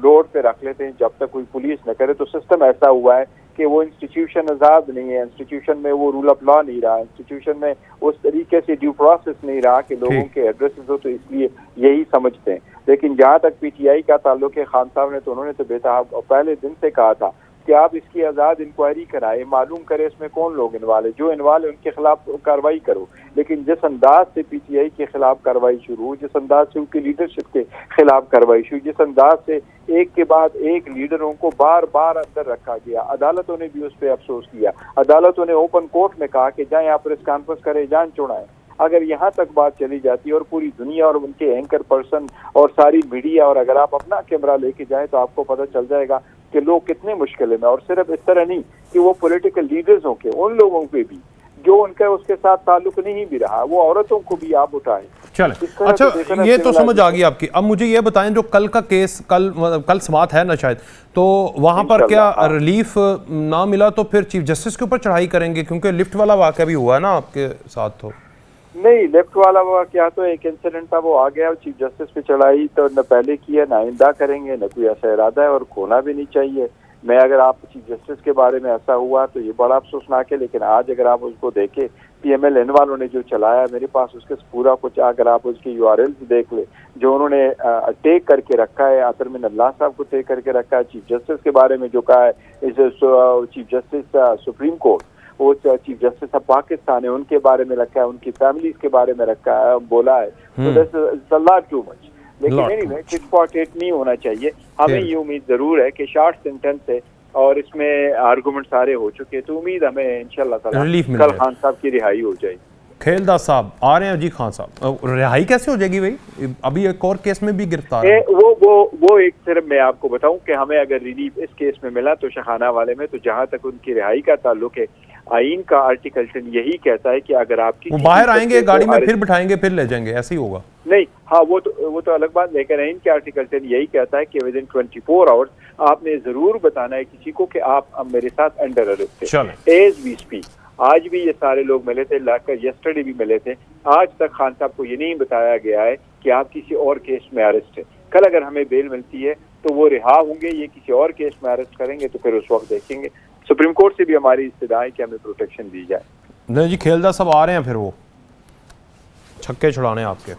روڈ پہ رکھ لیتے ہیں جب تک کوئی پولیس نہ کرے. تو سسٹم ایسا ہوا ہے کہ وہ انسٹیٹیوشن آزاد نہیں ہے, انسٹیٹیوشن میں وہ رول آف لا نہیں رہا, انسٹیٹیوشن میں اس طریقے سے ڈیو پروسیس نہیں رہا کہ لوگوں کے ایڈریسز ہو, تو اس لیے یہی سمجھتے ہیں. لیکن جہاں تک PTI کا تعلق ہے, خان صاحب نے تو انہوں نے تو بےتاب پہلے دن سے کہا تھا کہ آپ اس کی آزاد انکوائری کرائے, معلوم کرے اس میں کون لوگ انوالو ہے, جو انوالو ہے ان کے خلاف کارروائی کرو. لیکن جس انداز سے PTI کے خلاف کارروائی شروع ہوئی, جس انداز سے ان کی لیڈرشپ کے خلاف کارروائی شروع, جس انداز سے ایک کے بعد ایک لیڈروں کو بار بار اندر رکھا گیا, عدالتوں نے بھی اس پہ افسوس کیا. عدالتوں نے اوپن کورٹ میں کہا کہ جائیں آپ پریس کانفرنس کریں, جان چھوڑائیں. اگر یہاں تک بات چلی جاتی ہے اور پوری دنیا اور ان کے اینکر پرسن اور ساری میڈیا, اور اگر آپ اپنا کیمرہ لے کے جائیں تو آپ کو پتہ چل جائے گا کہ لوگ کتنے مشکل میں. اور صرف اس طرح نہیں کہ وہ پولیٹیکل لیڈرز ہوں کے, ان لوگوں پہ بھی جو ان کا اس کے ساتھ تعلق نہیں بھی رہا, وہ عورتوں کو بھی آپ اٹھائیں. چلیں اچھا, یہ تو سمجھ آ گئی آپ کی. اب مجھے یہ بتائیں, جو کل کا کیس کل سماعت ہے نا شاید, تو وہاں پر کیا ریلیف نہ ملا تو پھر چیف جسٹس کے اوپر چڑھائی کریں گے, کیونکہ لفٹ والا واقعہ بھی ہوا ہے نا آپ کے ساتھ؟ تو نہیں, لیفٹ والا واقعہ تو ایک انسیڈنٹ تھا, وہ آ گیا, چیف جسٹس پہ چڑھائی تو نہ پہلے کی ہے نہ آئندہ کریں گے, نہ کوئی ایسا ارادہ ہے, اور کھونا بھی نہیں چاہیے. میں اگر آپ چیف جسٹس کے بارے میں ایسا ہوا تو یہ بڑا افسوسناک ہے، لیکن آج اگر آپ اس کو دیکھیں پی ایم ایل این والوں نے جو چلایا، میرے پاس اس کے پورا کچھ، اگر آپ اس کی یو آر ایلز دیکھ لیں جو انہوں نے ٹیک کر کے رکھا ہے، عطر من اللہ صاحب کو ٹیک کر کے رکھا ہے، چیف جسٹس کے بارے میں جو کہا ہے، چیف جسٹس سپریم کورٹ، وہ چیف جسٹس آف پاکستان ہے، ان کے بارے میں رکھا ہے، ان کی فیملیز کے بارے میں رکھا ہے، بولا ہے، تو that's a lot too much. لیکن anyway ٹٹ فار ٹٹ نہیں ہونا چاہیے. ہمیں یہ امید ضرور ہے کہ شارٹ سینٹنس ہے اور اس میں آرگومنٹ سارے ہو چکے، تو امید ہمیں انشاءاللہ تعالی کل خان صاحب کی رہائی ہو جائے. کھیلدار صاحب آ رہے ہیں جی. خان صاحب رہائی کیسے ہو جائے گی بھائی؟ ابھی ایک اور کیس میں بھی گرفتار ہے. وہ ایک صرف میں آپ کو بتاؤں کہ ہمیں اگر ریلیف اس کیس میں ملا تو شاہانہ والے میں، تو جہاں تک ان کی رہائی کا تعلق ہے، آئین کا آرٹیکل 10 یہی کہتا ہے کہ اگر آپ کی وہ باہر آئیں گے گاڑی میں پھر بٹھائیں گے پھر لے جائیں گے، ایسے ہی ہوگا. نہیں ہاں وہ تو الگ بات، لیکن آئین کے آرٹیکل 10 یہی کہتا ہے کہ ود ان 24 آورز آپ نے ضرور بتانا ہے کسی کو کہ آپ میرے ساتھ انڈر اریسٹ تھے. ایز وی اسپیک آج بھی یہ سارے لوگ ملے تھے، یسٹرڈے بھی ملے تھے، آج تک خان صاحب کو یہ نہیں بتایا گیا ہے کہ آپ کسی اور کیس میں اریسٹ ہیں. کل اگر ہمیں بیل ملتی ہے تو وہ رہا ہوں گے، یہ کسی اور کیس میں اریسٹ کریں گے تو پھر اس وقت دیکھیں گے. سپریم کورٹ سے بھی ہماری استدعا ہے کہ ہمیں پروٹیکشن دی جائے. نہیں جی کھیلدار صاحب آ رہے ہیں پھر وہ چھکے چھڑانے آپ کے.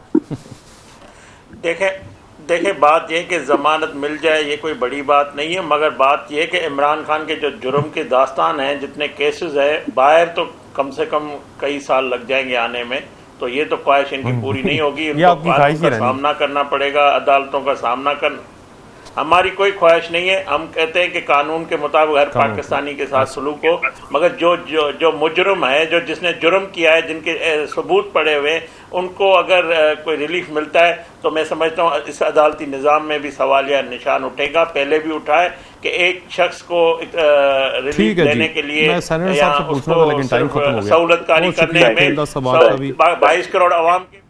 دیکھیں بات یہ کہ ضمانت مل جائے یہ کوئی بڑی بات نہیں ہے، مگر بات یہ کہ عمران خان کے جو جرم کی داستان ہیں، جتنے کیسز ہیں باہر، تو کم سے کم کئی سال لگ جائیں گے آنے میں. تو یہ تو خواہش ان کی پوری نہیں ہوگی، ان کو قانون کا سامنا کرنا پڑے گا، عدالتوں کا سامنا کرنا. ہماری کوئی خواہش نہیں ہے، ہم کہتے ہیں کہ قانون کے مطابق ہر پاکستانی کے ساتھ سلوک ہو، مگر جو مجرم ہے، جس نے جرم کیا ہے، جن کے ثبوت پڑے ہوئے، ان کو اگر کوئی ریلیف ملتا ہے تو میں سمجھتا ہوں اس عدالتی نظام میں بھی سوالیہ نشان اٹھے گا. پہلے بھی اٹھا ہے کہ ایک شخص کو ریلیف دینے کے لیے یا اس کو سہولت کاری کرنے میں 22 کروڑ عوام کے.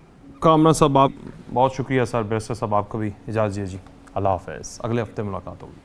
کامران صاحب آپ بہت شکریہ. سر بیرسٹر صاحب آپ کو بھی اجازت دیجیے جی. اللہ حافظ. اگلے ہفتے ملاقات ہوگی.